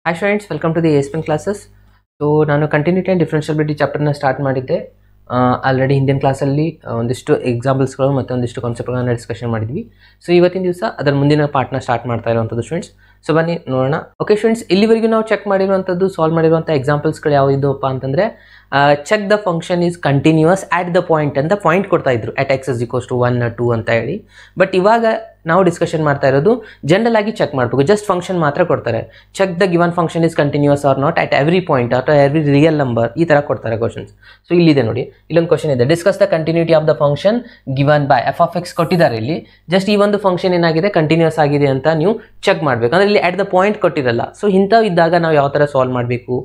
Hi friends, welcome to the ASPN classes. So ನಾನು continuity and differentiability ಚಾಪ್ಟರ್ನ start ಮಾಡಿದ್ದೆ. Already ಹಿಂದಿನ ಕ್ಲಾಸಲ್ಲಿ ಒಂದಿಷ್ಟು ಎಕ್ಸಾಂಪಲ್ಸ್ಗಳು ಮತ್ತು ಒಂದಿಷ್ಟು ಕಾನ್ಸೆಪ್ಟ್ಗಳನ್ನ ಡಿಸ್ಕಷನ್ ಮಾಡಿದ್ವಿ. ಸೊ ಇವತ್ತಿನ ದಿವಸ ಅದರ ಮುಂದಿನ ಪಾರ್ಟ್ನ ಸ್ಟಾರ್ಟ್ ಮಾಡ್ತಾ ಇರುವಂಥದ್ದು ಸ್ಟೂಡೆಂಟ್ಸ್. ಸೊ ಬನ್ನಿ ನೋಡೋಣ. ಓಕೆ ಫ್ರೆಂಡ್ಸ್, ಇಲ್ಲಿವರೆಗೂ ನಾವು ಚೆಕ್ ಮಾಡಿರುವಂಥದ್ದು, ಸಾಲ್ವ್ ಮಾಡಿರುವಂಥ ಎಕ್ಸಾಂಪಲ್ಸ್ಗಳು ಯಾವುದಿದ್ದಪ್ಪ ಅಂತಂದರೆ, check the function is continuous at the point ಅಂತ ಪಾಯಿಂಟ್ ಕೊಡ್ತಾ ಇದ್ರು, at x is equals to 1 2 ಅಂತ ಹೇಳಿ. ಬಟ್ ಇವಾಗ ನಾವು ಡಿಸ್ಕಷನ್ ಮಾಡ್ತಾ ಇರೋದು ಜನರಲ್ ಆಗಿ ಚೆಕ್ ಮಾಡಬೇಕು, ಜಸ್ಟ್ ಫಂಕ್ಷನ್ ಮಾತ್ರ ಕೊಡ್ತಾರೆ. Check the given function is continuous or not at every point ಅಥವಾ ಎವ್ರಿ ರಿಯಲ್ ನಂಬರ್, ಈ ಥರ ಕೊಡ್ತಾರೆ ಕ್ವಶನ್ಸ್. ಸೊ ಇಲ್ಲಿದೆ ನೋಡಿ, ಇಲ್ಲೊಂದು ಕ್ವಶನ್ ಇದೆ, discuss the continuity of the function given by F of X ಕೊಟ್ಟಿದ್ದಾರೆ. ಇಲ್ಲಿ ಜಸ್ಟ್ ಈ ಒಂದು ಫಂಕ್ಷನ್ ಏನಾಗಿದೆ, ಕಂಟಿನ್ಯೂಯಸ್ ಆಗಿದೆ ಅಂತ ನೀವು ಚೆಕ್ ಮಾಡಬೇಕು. ಅಂದರೆ ಇಲ್ಲಿ ಅಟ್ ದ ಪಾಯಿಂಟ್ ಕೊಟ್ಟಿರಲ್ಲ. ಸೊ ಇಂಥವು ಇದ್ದಾಗ ನಾವು ಯಾವ ಥರ ಸಾಲ್ವ್ ಮಾಡಬೇಕು,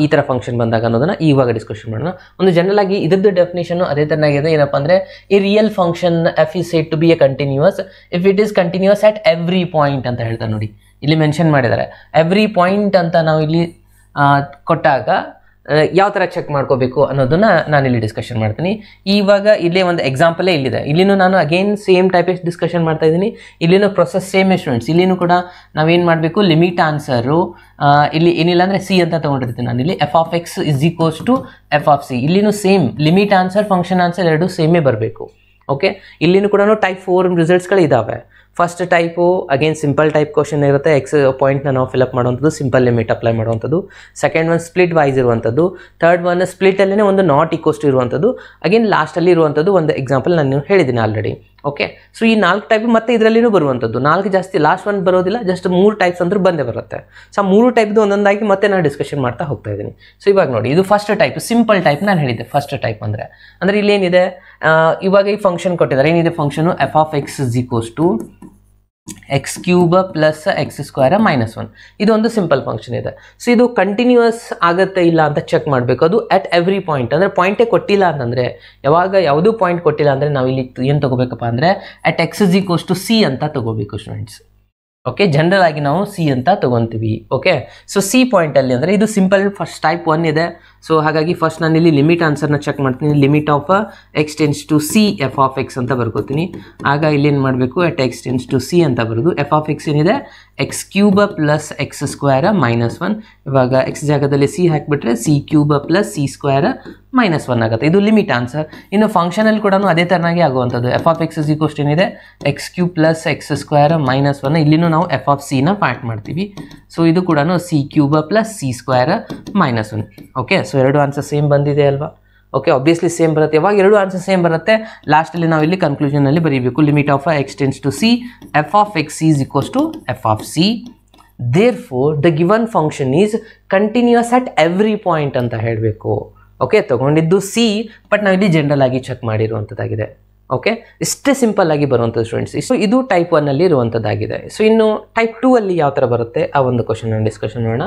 ಈ ಥರ ಫಂಕ್ಷನ್ ಬಂದಾಗ ಅನ್ನೋದನ್ನ ಇವಾಗ ಡಿಸ್ಕಷನ್ ಮಾಡೋಣ. ಒಂದು ಜನರಲ್ ಆಗಿ ಇದ್ರದ್ದು ಡೆಫಿನೇಷನ್ ಅದೇ ಥರನಾಗಿದೆ. ಏನಪ್ಪ ಅಂದರೆ, a real function f is said to be a continuous if it is continuous at every point ಅಂತ ಹೇಳ್ತಾರೆ. ನೋಡಿ ಇಲ್ಲಿ ಮೆನ್ಷನ್ ಮಾಡಿದ್ದಾರೆ, ಎವ್ರಿ ಪಾಯಿಂಟ್ ಅಂತ ನಾವು ಇಲ್ಲಿ ಕೊಟ್ಟಾಗ ಯಾವ ಥರ ಚೆಕ್ ಮಾಡ್ಕೋಬೇಕು ಅನ್ನೋದನ್ನ ನಾನು ಇಲ್ಲಿ ಡಿಸ್ಕಷನ್ ಮಾಡ್ತೀನಿ. ಇವಾಗ ಇಲ್ಲೇ ಒಂದು ಎಕ್ಸಾಂಪಲೇ ಇಲ್ಲಿದೆ. ಇಲ್ಲಿನೂ ನಾನು ಅಗೇನ್ ಸೇಮ್ ಟೈಪ್ ಡಿಸ್ಕಷನ್ ಮಾಡ್ತಾ ಇದ್ದೀನಿ. ಇಲ್ಲಿನೂ ಪ್ರೊಸೆಸ್ ಸೇಮ್ ಸ್ಟೂಡೆಂಟ್ಸ್. ಇಲ್ಲಿನೂ ಕೂಡ ನಾವೇನು ಮಾಡಬೇಕು, ಲಿಮಿಟ್ ಆನ್ಸರು ಇಲ್ಲಿ ಏನಿಲ್ಲ ಅಂದರೆ ಸಿ ಅಂತ ತೊಗೊಂಡಿರ್ತೀನಿ ನಾನು. ಇಲ್ಲಿ f of x is equals to f of c. ಇಲ್ಲಿನೂ same limit answer, function answer ಎರಡು ಸೇಮೇ ಬರಬೇಕು. ಓಕೆ, ಇಲ್ಲಿನೂ ಕೂಡ ಟೈಪ್ 4 ರಿಸಲ್ಟ್ಸ್ಗಳು ಇದ್ದಾವೆ. First type again simple type question ಇರುತ್ತೆ, ಎಕ್ಸ್ ಪಾಯಿಂಟ್ನ ನಾವು ಫಿಲಪ್ ಮಾಡುವಂಥದ್ದು, ಸಿಂಪಲ್ ಲಿಮಿಟ್ ಅಪ್ಲೈ ಮಾಡುವಂಥದ್ದು. ಸೆಕೆಂಡ್ ಒನ್ ಸ್ಪ್ಲಿಟ್ ವೈಸ್ ಇರುವಂಥದ್ದು. ಥರ್ಡ್ ಒನ್ ಸ್ಪ್ಲಿಟಲ್ಲೇ ಒಂದು ನಾಟ್ ಈಕ್ವಲ್ಸ್ ಟು ಇರುವಂಥದ್ದು. ಅಗೇನ್ ಲಾಸ್ಟಲ್ಲಿ ಇರುವಂಥದ್ದು ಒಂದು ಎಕ್ಸಾಂಪಲ್ ನಾನು ಹೇಳಿದ್ದೀನಿ ಆಲ್ರೆಡಿ. ಓಕೆ, ಸೊ ಈ 4 ಟೈಪ್ ಮತ್ತೆ ಇದರಲ್ಲಿನೂ ಬರುವಂಥದ್ದು. 4 ಜಾಸ್ತಿ, ಲಾಸ್ಟ್ ಒನ್ ಬರೋದಿಲ್ಲ, ಜಸ್ಟ್ 3 ಟೈಪ್ಸ್ ಅಂದ್ರೆ ಬಂದೇ ಬರುತ್ತೆ. ಸೊ 3 ಟೈಪ್ದು ಒಂದೊಂದಾಗಿ ಮತ್ತೆ ನಾನು ಡಿಸ್ಕಷನ್ ಮಾಡ್ತಾ ಹೋಗ್ತಾ ಇದ್ದೀನಿ. ಸೊ ಇವಾಗ ನೋಡಿ, ಇದು ಫಸ್ಟ್ ಟೈಪ್ ಸಿಂಪಲ್ ಟೈಪ್ ನಾನು ಹೇಳಿದ್ದೆ. ಫಸ್ಟ್ ಟೈಪ್ ಅಂದರೆ ಇಲ್ಲೇನಿದೆ, ಇವಾಗ ಈ ಫಂಕ್ಷನ್ ಕೊಟ್ಟಿದ್ದಾರೆ. ಏನಿದೆ function, f of x is equals to x cube plus x square minus 1. ಇದು ಒಂದು ಸಿಂಪಲ್ ಫಂಕ್ಷನ್ ಇದೆ. ಸೊ ಇದು ಕಂಟಿನ್ಯೂಯಸ್ ಆಗುತ್ತೆ ಇಲ್ಲ ಅಂತ ಚೆಕ್ ಮಾಡಬೇಕು. ಅದು ಅಟ್ ಎವ್ರಿ ಪಾಯಿಂಟ್, ಅಂದರೆ ಪಾಯಿಂಟೇ ಕೊಟ್ಟಿಲ್ಲ ಅಂತಂದರೆ, ಯಾವಾಗ ಯಾವುದೂ ಪಾಯಿಂಟ್ ಕೊಟ್ಟಿಲ್ಲ ಅಂದರೆ ನಾವು ಇಲ್ಲಿ ಏನು ತೊಗೋಬೇಕಪ್ಪ ಅಂದರೆ, at x is equals to c ಅಂತ ತೊಗೋಬೇಕು ಸ್ಟೂಡೆಂಟ್ಸ್. ಓಕೆ, ಜನರಲ್ ಆಗಿ ನಾವು ಸಿ ಅಂತ ತೊಗೊತೀವಿ. ಓಕೆ, ಸೊ ಸಿ ಪಾಯಿಂಟಲ್ಲಿ ಅಂದರೆ ಇದು ಸಿಂಪಲ್ ಫಸ್ಟ್ ಟೈಪ್ 1 ಇದೆ. ಸೊ ಹಾಗಾಗಿ ಫಸ್ಟ್ ನಾನು ಇಲ್ಲಿ ಲಿಮಿಟ್ ಆನ್ಸರ್ನ ಚೆಕ್ ಮಾಡ್ತೀನಿ. Limit of x tends to c f of x ಅಂತ ಬರ್ಕೋತೀನಿ. ಆಗ ಇಲ್ಲೇನು ಮಾಡಬೇಕು, at x tends to c ಅಂತ ಬರೋದು. ಎಫ್ ಆಫ್ ಎಕ್ಸ್ ಏನಿದೆ, x cube plus x square minus 1. ಇವಾಗ ಎಕ್ಸ್ ಜಾಗದಲ್ಲಿ ಸಿ ಹಾಕಿಬಿಟ್ರೆ c cube plus c square minus 1 ಆಗುತ್ತೆ. ಇದು ಲಿಮಿಟ್ ಆನ್ಸರ್. ಇನ್ನು ಫಂಕ್ಷನಲ್ಲಿ ಕೂಡ ಅದೇ ಥರನಾಗಿ ಆಗುವಂಥದ್ದು. ಎಫ್ ಆಫ್ ಎಕ್ಸ್ ಈಕ್ವಲ್ಸ್ ಏನಿದೆ, x cube plus x square minus 1. ಇಲ್ಲಿನೂ ನಾವು ಎಫ್ ಆಫ್ ಸಿನ ಫೈಂಡ್ ಮಾಡ್ತೀವಿ. ಸೊ ಇದು ಕೂಡ C cube plus c square minus 1. Okay, so ಎರಡು ಆನ್ಸರ್ ಸೇಮ್ ಬಂದಿದೆ ಅಲ್ವಾ? ಓಕೆ, ಆಬ್ವಿಯಸ್ಲಿ ಸೇಮ್ ಬರುತ್ತೆ. ಯಾವಾಗ ಎರಡು ಆನ್ಸರ್ ಸೇಮ್ ಬರುತ್ತೆ, ಲಾಸ್ಟಲ್ಲಿ ನಾವು ಇಲ್ಲಿ ಕನ್ಕ್ಲೂಷನಲ್ಲಿ ಬರೀಬೇಕು, limit of x tends to c f of x is equals to f of c. Therefore the given function is continuous at every point ಅಂತ ಹೇಳಬೇಕು. ಓಕೆ, ತೊಗೊಂಡಿದ್ದು ಸಿ, ಬಟ್ ನಾವು ಇಲ್ಲಿ ಜನರಲ್ ಆಗಿ ಚೆಕ್ ಮಾಡಿರುವಂಥದ್ದಾಗಿದೆ. ಓಕೆ, ಇಷ್ಟೇ ಸಿಂಪಲ್ ಆಗಿ ಬರುವಂಥದ್ದು students. So ಇದು ಟೈಪ್ 1 ಅಲ್ಲಿ ಇರುವಂಥದ್ದಾಗಿದೆ. ಸೊ ಇನ್ನು ಟೈಪ್ 2 ಅಲ್ಲಿ ಯಾವ ಥರ ಬರುತ್ತೆ ಆ ಒಂದು ಕ್ವಶನ್ ಡಿಸ್ಕಷನ್ ಮಾಡೋಣ.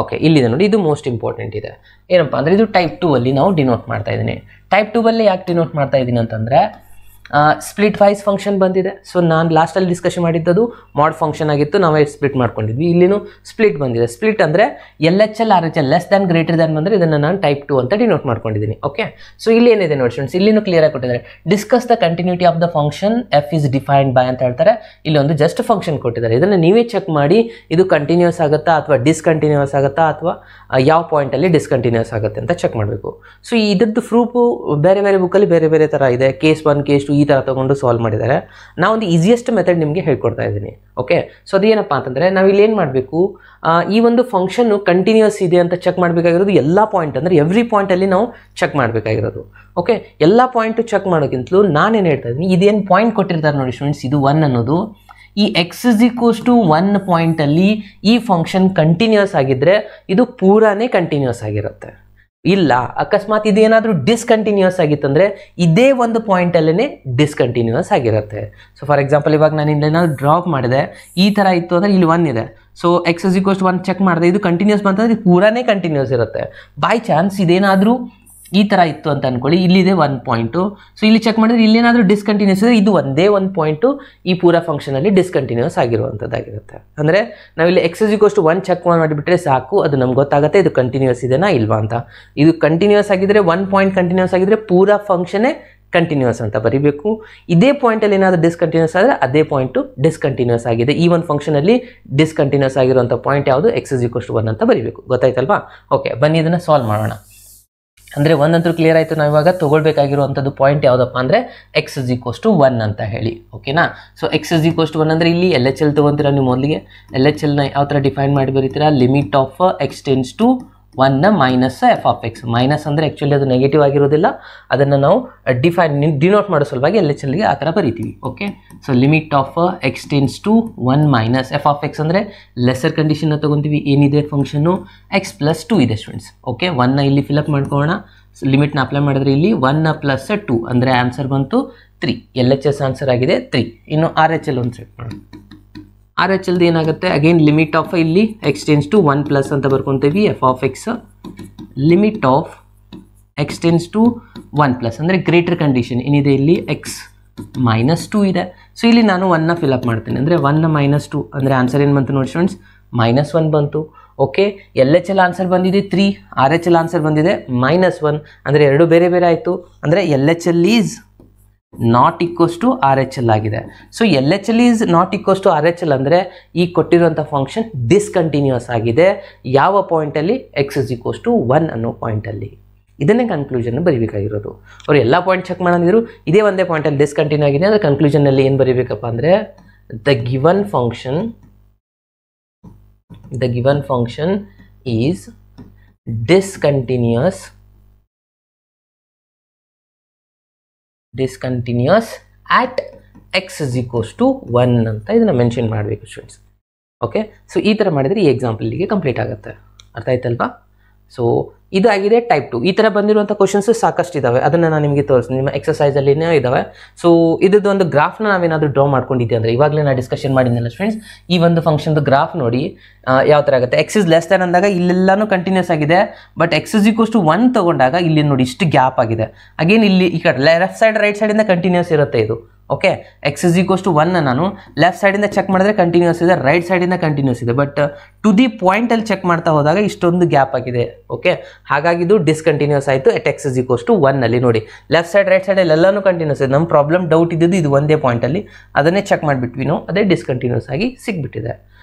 ಓಕೆ, ಇಲ್ಲಿದೆ ನೋಡಿ, ಇದು ಮೋಸ್ಟ್ ಇಂಪಾರ್ಟೆಂಟ್ ಇದೆ. ಏನಪ್ಪ ಅಂದರೆ, ಇದು ಟೈಪ್ 2 ಅಲ್ಲಿ ನಾವು ಡಿನೋಟ್ ಮಾಡ್ತಾ ಇದ್ದೀನಿ. ಟೈಪ್ 2 ಅಲ್ಲಿ ಯಾಕೆ ಡಿನೋಟ್ ಮಾಡ್ತಾ ಇದ್ದೀನಿ ಅಂತಂದರೆ, ಸ್ಪ್ಲಿಟ್ ವೈಸ್ ಫಂಕ್ಷನ್ ಬಂದಿದೆ. ಸೊ ನಾನು ಲಾಸ್ಟಲ್ಲಿ ಡಿಸ್ಕಷನ್ ಮಾಡಿದ್ದದು ಮಾಡ್ ಫಂಕ್ಷನ್ ಆಗಿತ್ತು, ನಾವೇ ಸ್ಪ್ಲಿಟ್ ಮಾಡ್ಕೊಂಡಿದ್ವಿ. ಇಲ್ಲಿನೂ ಸ್ಪ್ಲಿಟ್ ಬಂದಿದೆ. ಸ್ಪ್ಲಿಟ್ ಅಂದರೆ L H L R H L less than greater than ಬಂದರೆ ಇದನ್ನು ನಾನು ಟೈಪ್ 2 ಅಂತ ಡಿನೋಟ್ ಮಾಡ್ಕೊಂಡಿದ್ದೀನಿ. ಓಕೆ, ಸೊ ಇಲ್ಲಿ ಏನಿದೆ ನೋಡಿ ಸ್ಟೂಡೆಂಟ್ಸ್, ಇಲ್ಲಿನೂ ಕ್ಲಿಯರ್ ಆಗಿ ಕೊಟ್ಟಿದ್ದಾರೆ. Discuss the continuity of the function f is defined by ಅಂತ ಹೇಳ್ತಾರೆ. ಇಲ್ಲಿ ಒಂದು ಜಸ್ಟ್ ಫಂಕ್ಷನ್ ಕೊಟ್ಟಿದ್ದಾರೆ. ಇದನ್ನು ನೀವೇ ಚೆಕ್ ಮಾಡಿ, ಇದು ಕಂಟಿನ್ಯೂಸ್ ಆಗುತ್ತಾ ಅಥವಾ ಡಿಸ್ಕಂಟಿನ್ಯೂಸ್ ಆಗುತ್ತಾ ಅಥವಾ ಯಾವ ಪಾಯಿಂಟಲ್ಲಿ ಡಿಸ್ಕಂಟಿನ್ಯೂಸ್ ಆಗುತ್ತೆ ಅಂತ ಚೆಕ್ ಮಾಡಬೇಕು. ಸೊ ಇದ್ರದ್ದು ಪ್ರೂಫು ಬೇರೆ ಬೇರೆ ಬುಕ್ಕಲ್ಲಿ ಬೇರೆ ಬೇರೆ ಥರ ಇದೆ. ಕೇಸ್ 1 ಕೇಸ್ 2 ಈ ಥರ ತೊಗೊಂಡು ಸಾಲ್ವ್ ಮಾಡಿದ್ದಾರೆ. ನಾವು ಒಂದು ಈಸಿಯೆಸ್ಟ್ ಮೆಥಡ್ ನಿಮಗೆ ಹೇಳ್ಕೊಡ್ತಾ ಇದ್ದೀನಿ. ಓಕೆ, ಸೊ ಅದೇನಪ್ಪ ಅಂತಂದರೆ, ನಾವು ಇಲ್ಲಿ ಏನು ಮಾಡಬೇಕು, ಈ ಒಂದು ಫಂಕ್ಷನ್ನು ಕಂಟಿನ್ಯೂಸ್ ಇದೆ ಅಂತ ಚೆಕ್ ಮಾಡಬೇಕಾಗಿರೋದು ಎಲ್ಲ ಪಾಯಿಂಟ್, ಅಂದರೆ ಎವ್ರಿ ಪಾಯಿಂಟಲ್ಲಿ ನಾವು ಚೆಕ್ ಮಾಡಬೇಕಾಗಿರೋದು. ಓಕೆ, ಎಲ್ಲ ಪಾಯಿಂಟು ಚೆಕ್ ಮಾಡೋಕ್ಕಿಂತಲೂ ನಾನೇನು ಹೇಳ್ತಾ ಇದ್ದೀನಿ, ಇದೇನು ಪಾಯಿಂಟ್ ಕೊಟ್ಟಿರ್ತಾರೆ ನೋಡಿ ಸ್ಟೂಡೆಂಟ್ಸ್, ಇದು 1 ಅನ್ನೋದು, ಈ ಎಕ್ಸ್ ಇಸ್ ಈಕ್ವಲ್ಸ್ ಟು 1 ಪಾಯಿಂಟಲ್ಲಿ ಈ ಫಂಕ್ಷನ್ ಕಂಟಿನ್ಯೂಸ್ ಆಗಿದ್ದರೆ ಇದು ಪೂರಾನೇ ಕಂಟಿನ್ಯೂಸ್ ಆಗಿರುತ್ತೆ. ಇಲ್ಲ ಅಕಸ್ಮಾತ್ ಇದೇನಾದರೂ ಡಿಸ್ಕಂಟಿನ್ಯೂಸ್ ಆಗಿತ್ತಂದರೆ ಇದೇ ಒಂದು ಪಾಯಿಂಟಲ್ಲೇ ಡಿಸ್ಕಂಟಿನ್ಯೂಸ್ ಆಗಿರುತ್ತೆ. ಸೊ ಫಾರ್ ಎಕ್ಸಾಂಪಲ್, ಇವಾಗ ನಾನು ಇಲ್ಲೇನಾದ್ರು ಡ್ರಾಪ್ ಮಾಡಿದೆ, ಈ ಥರ ಇತ್ತು ಅಂದರೆ ಇಲ್ಲಿ 1 ಇದೆ. So x is equals to 1 check ಮಾಡಿದೆ, ಇದು ಕಂಟಿನ್ಯೂಸ್ ಬಂತಂದರೆ ಇದು ಪೂರಾನೇ ಕಂಟಿನ್ಯೂಸ್ ಇರುತ್ತೆ. ಬೈ ಚಾನ್ಸ್ ಇದೇನಾದರೂ ಈ ಥರ ಇತ್ತು ಅಂತ ಅಂದ್ಕೊಳ್ಳಿ, ಇಲ್ಲಿದೆ 1 ಪಾಯಿಂಟು. ಸೊ ಇಲ್ಲಿ ಚೆಕ್ ಮಾಡಿದ್ರೆ ಇಲ್ಲೇನಾದರೂ ಡಿಸ್ಕಂಟಿನ್ಯೂಸ್ ಇದೆ, ಇದು ಒಂದೇ 1 ಪಾಯಿಂಟು ಈ ಪೂರ ಫಂಕ್ಷನಲ್ಲಿ ಡಿಸ್ಕಂಟಿನ್ಯೂಸ್ ಆಗಿರುವಂಥದ್ದಾಗಿರುತ್ತೆ. ಅಂದರೆ ನಾವಿಲ್ಲಿ x is equals to 1 check ಮಾಡಿಬಿಟ್ರೆ ಸಾಕು, ಅದು ನಮ್ಗೆ ಗೊತ್ತಾಗುತ್ತೆ ಇದು ಕಂಟಿನ್ಯೂಸ್ ಇದೆನಾ ಇಲ್ವಾ ಅಂತ. ಇದು ಕಂಟಿನ್ಯೂಸ್ ಆಗಿದ್ದರೆ 1 ಪಾಯಿಂಟ್ ಕಂಟಿನ್ಯೂಸ್ ಆಗಿದ್ದರೆ ಪೂರ ಫಂಕ್ಷನ್ನೇ ಕಂಟಿನ್ಯೂಸ್ ಅಂತ ಬರೀಬೇಕು. ಇದೇ ಪಾಯಿಂಟಲ್ಲಿ ಏನಾದರೂ ಡಿಸ್ಕಂಟಿನ್ಯೂಸ್ ಆದರೆ ಅದೇ ಪಾಯಿಂಟು ಡಿಸ್ಕಂಟಿನ್ಯೂಸ್ ಆಗಿದೆ. ಈ ಒಂದು ಫಂಕ್ಷನಲ್ಲಿ ಡಿಸ್ಕಂಟಿನ್ಯೂಸ್ ಆಗಿರುವಂಥ ಪಾಯಿಂಟ್ ಯಾವುದು x = 1 ಅಂತ ಬರೀಬೇಕು. ಗೊತ್ತಾಯ್ತಲ್ವಾ? ಓಕೆ, ಬನ್ನಿ ಇದನ್ನು ಸಾಲ್ವ್ ಮಾಡೋಣ. ಅಂದರೆ ಒಂದಂತೂ ಕ್ಲಿಯರ್ ಆಯಿತು. ನಾವು ಇವಾಗ ತೊಗೊಳ್ಬೇಕಾಗಿರುವಂಥದ್ದು ಪಾಯಿಂಟ್ ಯಾವುದಪ್ಪ ಅಂದರೆ x = 1 ಅಂತ ಹೇಳಿ. ಓಕೆನಾ? ಸೊ x = 1 ಅಂದರೆ ಇಲ್ಲಿ LHL ತೊಗೊತೀರಾ ನೀವು. ಮೊದಲಿಗೆ LHLನ ಯಾವ ಥರ ಡಿಫೈನ್ ಮಾಡಿ ಬರೀತೀರಾ? Limit of x → 1 minus f of x. Minus ಅಂದರೆ ಆ್ಯಕ್ಚುಲಿ ಅದು ನೆಗೆಟಿವ್ ಆಗಿರೋದಿಲ್ಲ, ಅದನ್ನು ನಾವು ಡಿನೋಟ್ ಮಾಡೋ ಸಲುವಾಗಿ LHLಗೆ ಆ ಥರ ಬರೀತೀವಿ. Okay, so limit of x → 1 minus f of x ಅಂದರೆ ಲೆಸರ್ ಕಂಡೀಷನ್ನ ತೊಗೊತೀವಿ. ಏನಿದೆ ಫಂಕ್ಷನ್ನು x + 2 ಇದೆ ಸ್ಟೂಡೆಂಟ್ಸ್. ಓಕೆ, 1ನ ಇಲ್ಲಿ ಫಿಲಪ್ ಮಾಡ್ಕೊಳ್ಳೋಣ. ಲಿಮಿಟ್ನ ಅಪ್ಲೈ ಮಾಡಿದ್ರೆ ಇಲ್ಲಿ 1 + 2 ಅಂದರೆ ಆನ್ಸರ್ ಬಂತು 3. LHS ಆನ್ಸರ್ ಆಗಿದೆ 3. ಇನ್ನು RHL ಒಂದು ಸೆಟ್ ಮಾಡೋಣ. RHLದು ಏನಾಗುತ್ತೆ? ಅಗೇನ್ ಲಿಮಿಟ್ ಆಫ್ ಇಲ್ಲಿ x → 1 ಪ್ಲಸ್ ಅಂತ ಬರ್ಕೊತೀವಿ. f of x limit of x → 1 plus ಅಂದರೆ ಗ್ರೇಟರ್ ಕಂಡೀಷನ್ ಏನಿದೆ ಇಲ್ಲಿ x - 2 ಇದೆ. ಸೊ ಇಲ್ಲಿ ನಾನು 1ನ ಫಿಲಪ್ ಮಾಡ್ತೀನಿ. ಅಂದರೆ 1 - 2 ಅಂದರೆ ಆನ್ಸರ್ ಏನು ಬಂತು ನೋಡಿ ಸ್ಟೂಡೆಂಟ್ಸ್? -1 ಬಂತು. ಓಕೆ, LHL ಆನ್ಸರ್ ಬಂದಿದೆ 3, RHL ಆನ್ಸರ್ ಬಂದಿದೆ -1. ಅಂದರೆ ಎರಡು ಬೇರೆ ಬೇರೆ ಆಯಿತು. ಅಂದರೆ LHL is not equals to RHL ಆಗಿದೆ. So LHL is not equals to RHL ಅಂದರೆ ಈ ಕೊಟ್ಟಿರುವಂಥ ಫಂಕ್ಷನ್ ಡಿಸ್ಕಂಟಿನ್ಯೂಸ್ ಆಗಿದೆ. ಯಾವ ಪಾಯಿಂಟಲ್ಲಿ? x = 1 ಅನ್ನೋ ಪಾಯಿಂಟಲ್ಲಿ. ಇದನ್ನೇ ಕನ್ಕ್ಲೂಷನ್ ಬರೀಬೇಕಾಗಿರೋದು. ಅವ್ರು ಎಲ್ಲ ಪಾಯಿಂಟ್ ಚೆಕ್ ಮಾಡಿದ್ರು, ಇದೇ ಒಂದೇ ಪಾಯಿಂಟಲ್ಲಿ ಡಿಸ್ಕಂಟಿನ್ಯೂ ಆಗಿದೆ. ಅಂದರೆ ಕನ್ಕ್ಲೂಷನಲ್ಲಿ ಏನು ಬರೀಬೇಕಪ್ಪ ಅಂದರೆ the given function is discontinuous at x = 1 ಅಂತ ಇದನ್ನು ಮೆನ್ಷನ್ ಮಾಡಬೇಕು ಸ್ಟೂಡೆಂಟ್ಸ್. ಓಕೆ, ಸೊ ಈ ಥರ ಮಾಡಿದರೆ ಈ ಎಕ್ಸಾಂಪಲ್ಗೆ ಕಂಪ್ಲೀಟ್ ಆಗುತ್ತೆ. ಅರ್ಥ ಆಯ್ತಲ್ವಾ? ಸೊ ಇದಾಗಿದೆ ಟೈಪ್ 2. ಈ ಥರ ಬಂದಿರುವಂಥ ಕ್ವಶನ್ಸು ಸಾಕಷ್ಟು ಇದ್ದಾವೆ. ಅದನ್ನು ನಾನು ನಿಮಗೆ ತೋರಿಸ್ತೀನಿ. ನಿಮ್ಮ ಎಕ್ಸಸೈಸಲ್ಲಿನೇ ಇದ್ದಾವೆ. ಸೊ ಇದ್ರದ್ದು ಒಂದು ಗ್ರಾಫ್ನ ನಾವೇನಾದರೂ ಡ್ರಾ ಮಾಡ್ಕೊಂಡಿದ್ದೆ ಅಂದರೆ, ಇವಾಗಲೇ ನಾನು ಡಿಸ್ಕಷನ್ ಮಾಡಿದ್ನಲ್ಲ ಫ್ರೆಂಡ್ಸ್, ಈ ಒಂದು ಫಂಕ್ಷನ್ದು ಗ್ರಾಫ್ ನೋಡಿ ಯಾವ ಥರ ಆಗುತ್ತೆ. x <= ಅಂದಾಗ ಇಲ್ಲೆಲ್ಲನೂ ಕಂಟಿನ್ಯೂಸ್ ಆಗಿದೆ. ಬಟ್ x = 1 ತೊಗೊಂಡಾಗ ಇಲ್ಲಿ ನೋಡಿ ಇಷ್ಟು ಗ್ಯಾಪ್ ಆಗಿದೆ. ಅಗೇನ್ ಇಲ್ಲಿ ಈ ಕಡೆ ಲೆಫ್ಟ್ ಸೈಡ್ ರೈಟ್ ಸೈಡಿಂದ ಕಂಟಿನ್ಯೂಸ್ ಇರುತ್ತೆ ಇದು. ಓಕೆ, x = 1 ನಾನು ಲೆಫ್ಟ್ ಸೈಡಿಂದ ಚೆಕ್ ಮಾಡಿದ್ರೆ ಕಂಟಿನ್ಯೂಸ್ ಇದೆ, ರೈಟ್ ಸೈಡಿಂದ ಕಂಟಿನ್ಯೂಸ್ ಇದೆ. ಬಟ್ ಟು ದಿ ಪಾಯಿಂಟಲ್ಲಿ ಚೆಕ್ ಮಾಡ್ತಾ ಹೋದಾಗ ಇಷ್ಟೊಂದು ಗ್ಯಾಪ್ ಆಗಿದೆ. ಓಕೆ, ಹಾಗಾಗಿ ಇದು ಡಿಸ್ಕಂಟಿನ್ಯೂಸ್ ಆಯಿತು ಎಟ್ x = 1 ಅಲ್ಲಿ. ನೋಡಿ ಲೆಫ್ಟ್ ಸೈಡ್ ರೈಟ್ ಸೈಡಲ್ಲಿ ಎಲ್ಲನೂ ಕಂಟಿನ್ಯೂಸ್ ಇದೆ. ನಮ್ಮ ಪ್ರಾಬ್ಲಮ್ ಡೌಟ್ ಇದ್ದಿದ್ದು ಇದು ಒಂದೇ ಪಾಯಿಂಟಲ್ಲಿ, ಅದನ್ನೇ ಚೆಕ್ ಮಾಡಿಬಿಟ್ವಿ ನಾವು. ಅದೇ ಡಿಸ್ಕಂಟಿನ್ಯೂಸ್ ಆಗಿ ಸಿಕ್ಬಿಟ್ಟಿದೆ.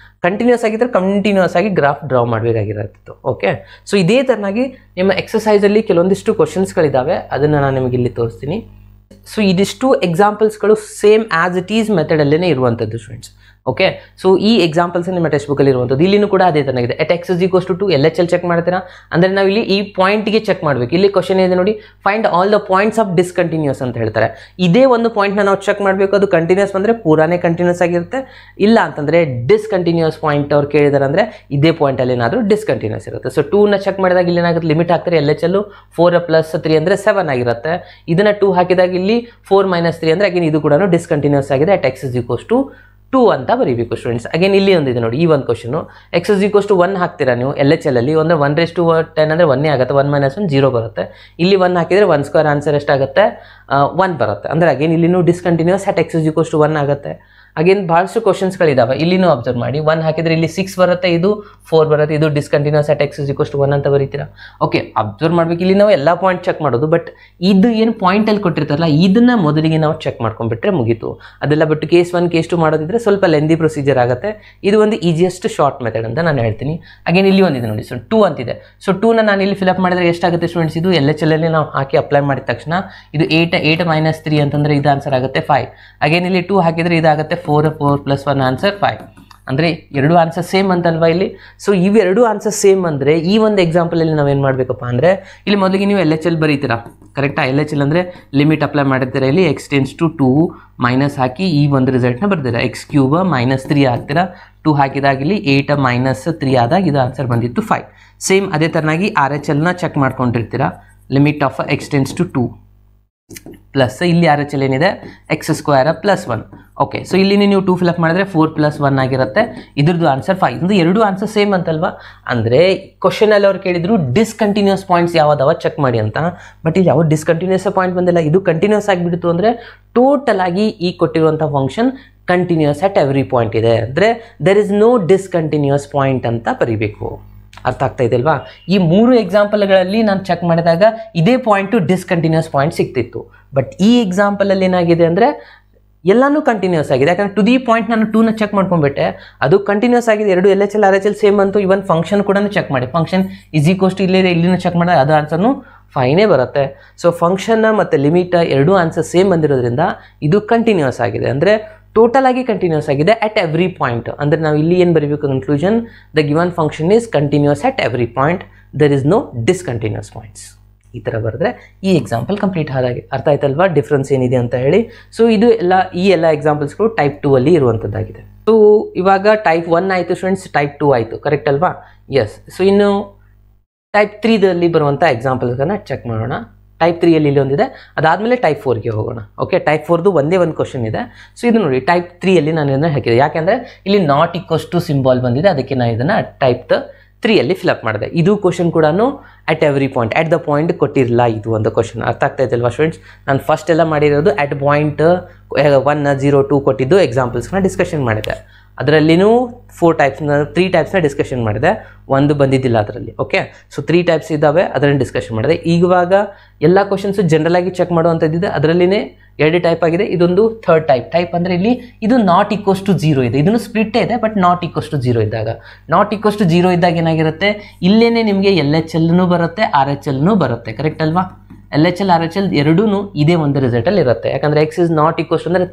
ಕಂಟಿನ್ಯೂಸ್ ಆಗಿದ್ದರೆ ಕಂಟಿನ್ಯೂಸ್ ಆಗಿ ಗ್ರಾಫ್ ಡ್ರಾ ಮಾಡಬೇಕಾಗಿರತ್ತಿತ್ತು. ಓಕೆ, ಸೊ ಇದೇ ಥರನಾಗಿ ನಿಮ್ಮ ಎಕ್ಸಸೈಸಲ್ಲಿ ಕೆಲವೊಂದಿಷ್ಟು ಕ್ವಶನ್ಸ್ಗಳಿದ್ದಾವೆ. ಅದನ್ನು ನಾನು ನಿಮಗೆ ಇಲ್ಲಿ ತೋರಿಸ್ತೀನಿ. ಸೊ ಇದಿಷ್ಟು ಎಕ್ಸಾಂಪಲ್ಸ್ಗಳು ಸೇಮ್ ಆಸ್ ಇಟ್ ಈಸ್ ಮೆಥಡಲ್ಲೇ ಇರುವಂಥದ್ದು ಸ್ಟೂಡೆಂಟ್ಸ್. ಓಕೆ, ಸೊ ಈ ಎಕ್ಸಾಂಪಲ್ಸ್ ನಿಮ್ಮ ಟೆಕ್ಸ್ಟ್ ಬುಕ್ಕಲ್ಲಿ ಇರುವಂಥದ್ದು. ಇಲ್ಲಿನೂ ಕೂಡ ಅದೇ ಥರನಾಗಿದೆ. ಎಟ್ x = 2 LHL ಚೆಕ್ ಮಾಡ್ತೀರಾ ಅಂದರೆ ನಾವು ಇಲ್ಲಿ ಈ ಪಾಯಿಂಟ್ಗೆ ಚೆಕ್ ಮಾಡಬೇಕು. ಇಲ್ಲಿ ಕ್ವಶನ್ ಇದೆ ನೋಡಿ, find all the points of discontinuous ಅಂತ ಹೇಳ್ತಾರೆ. ಇದೇ ಒಂದು ಪಾಯಿಂಟ್ನ ನಾವು ಚೆಕ್ ಮಾಡಬೇಕು. ಅದು ಕಂಟಿನ್ಯೂಸ್ ಬಂದರೆ ಪೂರಾನೇ ಕಂಟಿನ್ಯೂಸ್ ಆಗಿರುತ್ತೆ. ಇಲ್ಲ ಅಂತಂದರೆ ಡಿಸ್ಕಂಟಿನ್ಯೂಸ್ ಪಾಯಿಂಟ್ ಅವ್ರು ಕೇಳಿದಾರೆ ಅಂದರೆ ಇದೇ ಪಾಯಿಂಟಲ್ಲಿ ಏನಾದರೂ ಡಿಸ್ಕಂಟಿನ್ಯೂಸ್ ಇರುತ್ತೆ. ಸೊ 2ನ ಚೆಕ್ ಮಾಡಿದಾಗ ಇಲ್ಲಿ ಏನಾಗುತ್ತೆ? ಲಿಮಿಟ್ ಹಾಕ್ತಾರೆ. LHL 4 + 3 ಅಂದರೆ 7 ಆಗಿರುತ್ತೆ. ಇದನ್ನು 2 ಹಾಕಿದಾಗ ಇಲ್ಲಿ 4 - 3 ಅಂದರೆ ಅಗೇನ್ ಇದು ಕೂಡ ಡಿಸ್ಕಂಟಿನ್ಯೂಸ್ ಆಗಿದೆ. ಎಟ್ x = 2 ಅಂತ ಬರೀಬೇಕು ಸ್ಟೂಡೆಂಟ್ಸ್. ಅಗೇನ್ ಇಲ್ಲಿ ಒಂದಿದೆ ನೋಡಿ, ಈ ಒಂದು ಕ್ವಶನು x = 1 ಹಾಕ್ತೀರಾ ನೀವು LHL ಅಲ್ಲಿ. 1/10 ಅಂದರೆ 1 ಆಗುತ್ತೆ. 1 - 1 0 ಬರುತ್ತೆ. ಇಲ್ಲಿ 1 ಹಾಕಿದರೆ 1² ಆನ್ಸರ್ ಎಷ್ಟಾಗುತ್ತೆ? 1 ಬರುತ್ತೆ. ಅಂದರೆ ಅಗೇನ್ ಇಲ್ಲಿನೂ ಡಿಸ್ಕಂಟಿನ್ಯೂಸ್ ಎಟ್ x = 1 ಆಗುತ್ತೆ. ಅಗೇನ್ ಭಾಳಷ್ಟು ಕ್ವಶನ್ಸ್ಗಳಿದ್ದಾವೆ. ಇಲ್ಲಿನೂ ಅಬ್ಸರ್ವ್ ಮಾಡಿ. 1 ಹಾಕಿದರೆ ಇಲ್ಲಿ 6 ಬರುತ್ತೆ, ಇದು 4 ಬರುತ್ತೆ. ಇದು ಡಿಸ್ಕಂಟಿನ್ಯೂಸ್ ಎಟ್ x = 1 ಅಂತ ಬರೀತೀರಾ. ಓಕೆ, ಅಬ್ಸರ್ವ್ ಮಾಡಬೇಕು. ಇಲ್ಲಿ ನಾವು ಎಲ್ಲ ಪಾಯಿಂಟ್ ಚೆಕ್ ಮಾಡೋದು. ಬಟ್ ಇದು ಏನು ಪಾಯಿಂಟಲ್ಲಿ ಕೊಟ್ಟಿರ್ತಾರಲ್ಲ, ಇದನ್ನು ಮೊದಲಿಗೆ ನಾವು ಚೆಕ್ ಮಾಡ್ಕೊಂಡ್ಬಿಟ್ರೆ ಮುಗೀತು. ಅದೆಲ್ಲ ಬಿಟ್ಟು ಕೇಸ್ 1 ಕೇಸ್ 2 ಮಾಡೋದಿದ್ರೆ ಸ್ವಲ್ಪ ಲೆಂದಿ ಪ್ರೊಸೀಜರ್ ಆಗುತ್ತೆ. ಇದು ಒಂದು ಈಸಿಯೆಸ್ಟ್ ಶಾರ್ಟ್ ಮೆಥಡ್ ಅಂತ ನಾನು ಹೇಳ್ತೀನಿ. ಅಗೇನ್ ಇಲ್ಲಿ ಒಂದಿದೆ ನೋಡಿ, ಸೊ 2 ಅಂತಿದೆ. ಸೊ 2ನ ನಾನು ಇಲ್ಲಿ ಫಿಲಪ್ ಮಾಡಿದರೆ ಎಷ್ಟಾಗುತ್ತೆ ಸ್ಟೂಡೆಂಟ್ಸ್? ಇದು LHL ಅಲ್ಲಿ ನಾವು ಹಾಕಿ ಅಪ್ಲೈ ಮಾಡಿದ ತಕ್ಷಣ ಇದು 8 - 3 ಅಂತಂದರೆ ಇದು ಆನ್ಸರ್ ಆಗುತ್ತೆ 5. ಅಗೇನ್ ಇಲ್ಲಿ 2 ಹಾಕಿದರೆ ಇದಾಗುತ್ತೆ 4 + 1 ಆನ್ಸರ್ 5. ಅಂದರೆ ಎರಡು ಆನ್ಸರ್ ಸೇಮ್ ಅಂತಲ್ವಾ ಇಲ್ಲಿ. ಸೊ ಇವೆರಡು ಆನ್ಸರ್ ಸೇಮ್ ಅಂದರೆ ಈ ಒಂದು ಎಕ್ಸಾಂಪಲಲ್ಲಿ ನಾವೇನು ಮಾಡಬೇಕಪ್ಪ ಅಂದರೆ, ಇಲ್ಲಿ ಮೊದಲಿಗೆ ನೀವು LHL ಬರೀತೀರಾ, ಕರೆಕ್ಟಾ? LHL ಅಂದರೆ ಲಿಮಿಟ್ ಅಪ್ಲೈ ಮಾಡಿರ್ತೀರಾ. ಇಲ್ಲಿ x → 2 ಮೈನಸ್ ಹಾಕಿ ಈ ಒಂದು ರಿಸಲ್ಟ್ನ ಬರ್ತೀರಾ. x³ - 3 ಹಾಕ್ತೀರಾ. 2 ಹಾಕಿದಾಗ ಇಲ್ಲಿ 8 - 3 ಆದಾಗ ಇದು ಆನ್ಸರ್ ಬಂದಿತ್ತು 5. ಸೇಮ್ ಅದೇ ಥರನಾಗಿ RHLನ ಚೆಕ್ ಮಾಡ್ಕೊಂಡಿರ್ತೀರಾ. ಲಿಮಿಟ್ ಆಫ್ x → 2 ಪ್ಲಸ್ ಇಲ್ಲಿ RHL ಏನಿದೆ x² + 1. ಓಕೆ, ಸೊ ಇಲ್ಲಿ ನೀವು 2 ಫಿಲಪ್ ಮಾಡಿದ್ರೆ 4 + 1 ಆಗಿರುತ್ತೆ. ಇದ್ರದ್ದು ಆನ್ಸರ್ 5. ಇದು ಎರಡು ಆನ್ಸರ್ ಸೇಮ್ ಅಂತಲ್ವಾ? ಅಂದರೆ ಕ್ವಶನಲ್ಲಿ ಅವ್ರು ಕೇಳಿದ್ರು ಡಿಸ್ಕಂಟಿನ್ಯೂಸ್ ಪಾಯಿಂಟ್ಸ್ ಯಾವ್ದಾವ ಚೆಕ್ ಮಾಡಿ ಅಂತ. ಬಟ್ ಇಲ್ಲಿ ಯಾವ ಡಿಸ್ಕಂಟಿನ್ಯೂಸ್ ಪಾಯಿಂಟ್ ಬಂದಿಲ್ಲ. ಇದು ಕಂಟಿನ್ಯೂಸ್ ಆಗಿಬಿಡ್ತು ಅಂದರೆ ಟೋಟಲ್ ಆಗಿ ಈ ಕೊಟ್ಟಿರುವಂಥ function continuous at every point ಇದೆ. ಅಂದರೆ there is no discontinuous point ಅಂತ ಬರೀಬೇಕು. ಅರ್ಥ ಆಗ್ತಾ ಇದೆ ಅಲ್ವಾ? ಈ 3 ಎಕ್ಸಾಂಪಲ್ಗಳಲ್ಲಿ ನಾನು ಚೆಕ್ ಮಾಡಿದಾಗ ಇದೇ ಪಾಯಿಂಟು ಡಿಸ್ಕಂಟಿನ್ಯೂಸ್ ಪಾಯಿಂಟ್ ಸಿಗ್ತಿತ್ತು. ಬಟ್ ಈ ಎಕ್ಸಾಂಪಲಲ್ಲಿ ಏನಾಗಿದೆ ಅಂದರೆ ಎಲ್ಲನೂ ಕಂಟಿನ್ಯೂಸ್ ಆಗಿದೆ. ಯಾಕಂದರೆ ಟು ದಿ ಪಾಯಿಂಟ್ ನಾನು 2ನ ಚೆಕ್ ಮಾಡ್ಕೊಂಡ್ಬಿಟ್ಟೆ, ಅದು ಕಂಟಿನ್ಯೂಸ್ ಆಗಿದೆ. ಎರಡು LHL RHL ಸೇಮ್ ಅಂತು. ಇವನ್ ಫಂಕ್ಷನ್ ಕೂಡ ಚೆಕ್ ಮಾಡಿ, ಫಂಕ್ಷನ್ ಈಸ್ ಈಕ್ವಲ್ಸ್ ಟು ಇಲ್ಲಿದೆ, ಇಲ್ಲಿನೂ ಚೆಕ್ ಮಾಡಿದ್ರೆ ಅದು ಆನ್ಸರ್ನು 5ನೇ ಬರುತ್ತೆ. ಸೊ ಫಂಕ್ಷನ್ನ ಮತ್ತು ಲಿಮಿಟ್ ಎರಡೂ ಆನ್ಸರ್ ಸೇಮ್ ಬಂದಿರೋದ್ರಿಂದ ಇದು ಕಂಟಿನ್ಯೂಸ್ ಆಗಿದೆ, ಅಂದರೆ ಟೋಟಲ್ ಆಗಿ ಕಂಟಿನ್ಯೂಸ್ ಆಗಿದೆ ಅಟ್ ಎವ್ರಿ ಪಾಯಿಂಟ್. ಅಂದರೆ ನಾವು ಇಲ್ಲಿ ಏನು ಬರೀಬೇಕು conclusion, the given function is continuous at every point, there is no discontinuous points. ಈ ಥರ ಬರೆದ್ರೆ ಈ ಎಕ್ಸಾಂಪಲ್ ಕಂಪ್ಲೀಟ್ ಆದಾಗೆ. ಅರ್ಥ ಆಯ್ತಲ್ವಾ ಡಿಫ್ರೆನ್ಸ್ ಏನಿದೆ ಅಂತ ಹೇಳಿ. ಸೊ ಇದು ಈ ಎಲ್ಲ ಎಕ್ಸಾಂಪಲ್ಸ್ಗಳು ಟೈಪ್ 2 ಅಲ್ಲಿ ಇರುವಂಥದ್ದಾಗಿದೆ. ಸೊ ಇವಾಗ ಟೈಪ್ 1 ಆಯಿತು ಸ್ಟೂಡೆಂಟ್ಸ್, ಟೈಪ್ 2 ಆಯಿತು, ಕರೆಕ್ಟ್ ಅಲ್ವಾ? ಎಸ್. ಸೊ ಇನ್ನು ಟೈಪ್ 3ದಲ್ಲಿ ಬರುವಂಥ ಎಕ್ಸಾಂಪಲ್ಸ್ಗಳನ್ನ ಚೆಕ್ ಮಾಡೋಣ. ಟೈಪ್ 3ಯಲ್ಲಿ ಇಲ್ಲಿ ಒಂದಿದೆ, ಅದಾದಮೇಲೆ ಟೈಪ್ 4ಗೆ ಹೋಗೋಣ. ಓಕೆ, ಟೈಪ್ 4ದು ಒಂದೇ ಒಂದು ಕ್ವಶನ್ ಇದೆ. ಸೊ ಇದು ನೋಡಿ ಟೈಪ್ 3ಯಲ್ಲಿ ನಾನು ಇದನ್ನು ಹಾಕಿದೆ, ಯಾಕೆಂದರೆ ಇಲ್ಲಿ ನಾಟ್ ಈಕ್ವಲ್ಸ್ ಟು ಸಿಂಬಾಲ್ ಬಂದಿದೆ, ಅದಕ್ಕೆ ನಾನು ಇದನ್ನು ಟೈಪ್ 3ಯಲ್ಲಿ ಫಿಲಪ್ ಮಾಡಿದೆ. ಇದು ಕ್ವಶನ್ ಕೂಡ at every point, at the point ಕೊಟ್ಟಿರಲಿಲ್ಲ ಇದು ಒಂದು ಕ್ವಶನ್. ಅರ್ಥ ಆಗ್ತಾ ಇದಲ್ವಾ ಸ್ಟೂಡೆಂಟ್ಸ್? ನಾನು ಫಸ್ಟ್ ಎಲ್ಲ ಮಾಡಿರೋದು ಅಟ್ ಪಾಯಿಂಟ್ 1, 0, 2 ಕೊಟ್ಟಿದ್ದು ಎಕ್ಸಾಂಪಲ್ಸ್ನ ಡಿಸ್ಕಷನ್ ಮಾಡಿದೆ. ಅದರಲ್ಲಿನೂ 3 ಟೈಪ್ಸ್ನ ಡಿಸ್ಕಷನ್ ಮಾಡಿದೆ, ಒಂದು ಬಂದಿದ್ದಿಲ್ಲ ಅದರಲ್ಲಿ. ಓಕೆ, ಸೊ 3 ಟೈಪ್ಸ್ ಇದ್ದಾವೆ, ಅದನ್ನು ಡಿಸ್ಕಷನ್ ಮಾಡಿದೆ. ಇವಾಗ ಎಲ್ಲ ಕ್ವಶನ್ಸು ಜನರಲ್ ಆಗಿ ಚೆಕ್ ಮಾಡುವಂಥದ್ದಿದೆ, ಅದರಲ್ಲಿನೇ 2 ಟೈಪ್ ಆಗಿದೆ. ಇದೊಂದು ಥರ್ಡ್ ಟೈಪ್ ಅಂದರೆ ಇಲ್ಲಿ ಇದು ನಾಟ್ ಈಕ್ವಲ್ಸ್ ಟು 0 ಇದೆ, ಇದನ್ನು ಸ್ಪ್ಲಿಟ್ಟೇ ಇದೆ, ಬಟ್ ನಾಟ್ ಈಕ್ವಲ್ಸ್ ಟು 0 ಇದ್ದಾಗ, ನಾಟ್ ಈಕ್ವಲ್ಸ್ ಟು 0 ಇದ್ದಾಗ ಏನಾಗಿರುತ್ತೆ, ಇಲ್ಲೇನೆ ನಿಮಗೆ LHLನೂ ಬರುತ್ತೆ, RHLನೂ ಬರುತ್ತೆ, ಕರೆಕ್ಟ್ ಅಲ್ವಾ? LHL RHL ಎರಡೂ ಇದೇ ಒಂದು ರಿಸಲ್ಟಲ್ಲಿ ಇರುತ್ತೆ. ಯಾಕಂದರೆ ಎಕ್ಸ್ ಇಸ್ ನಾಟ್ ಈಕ್ವಲ್ಸ್ ಅಂದರೆ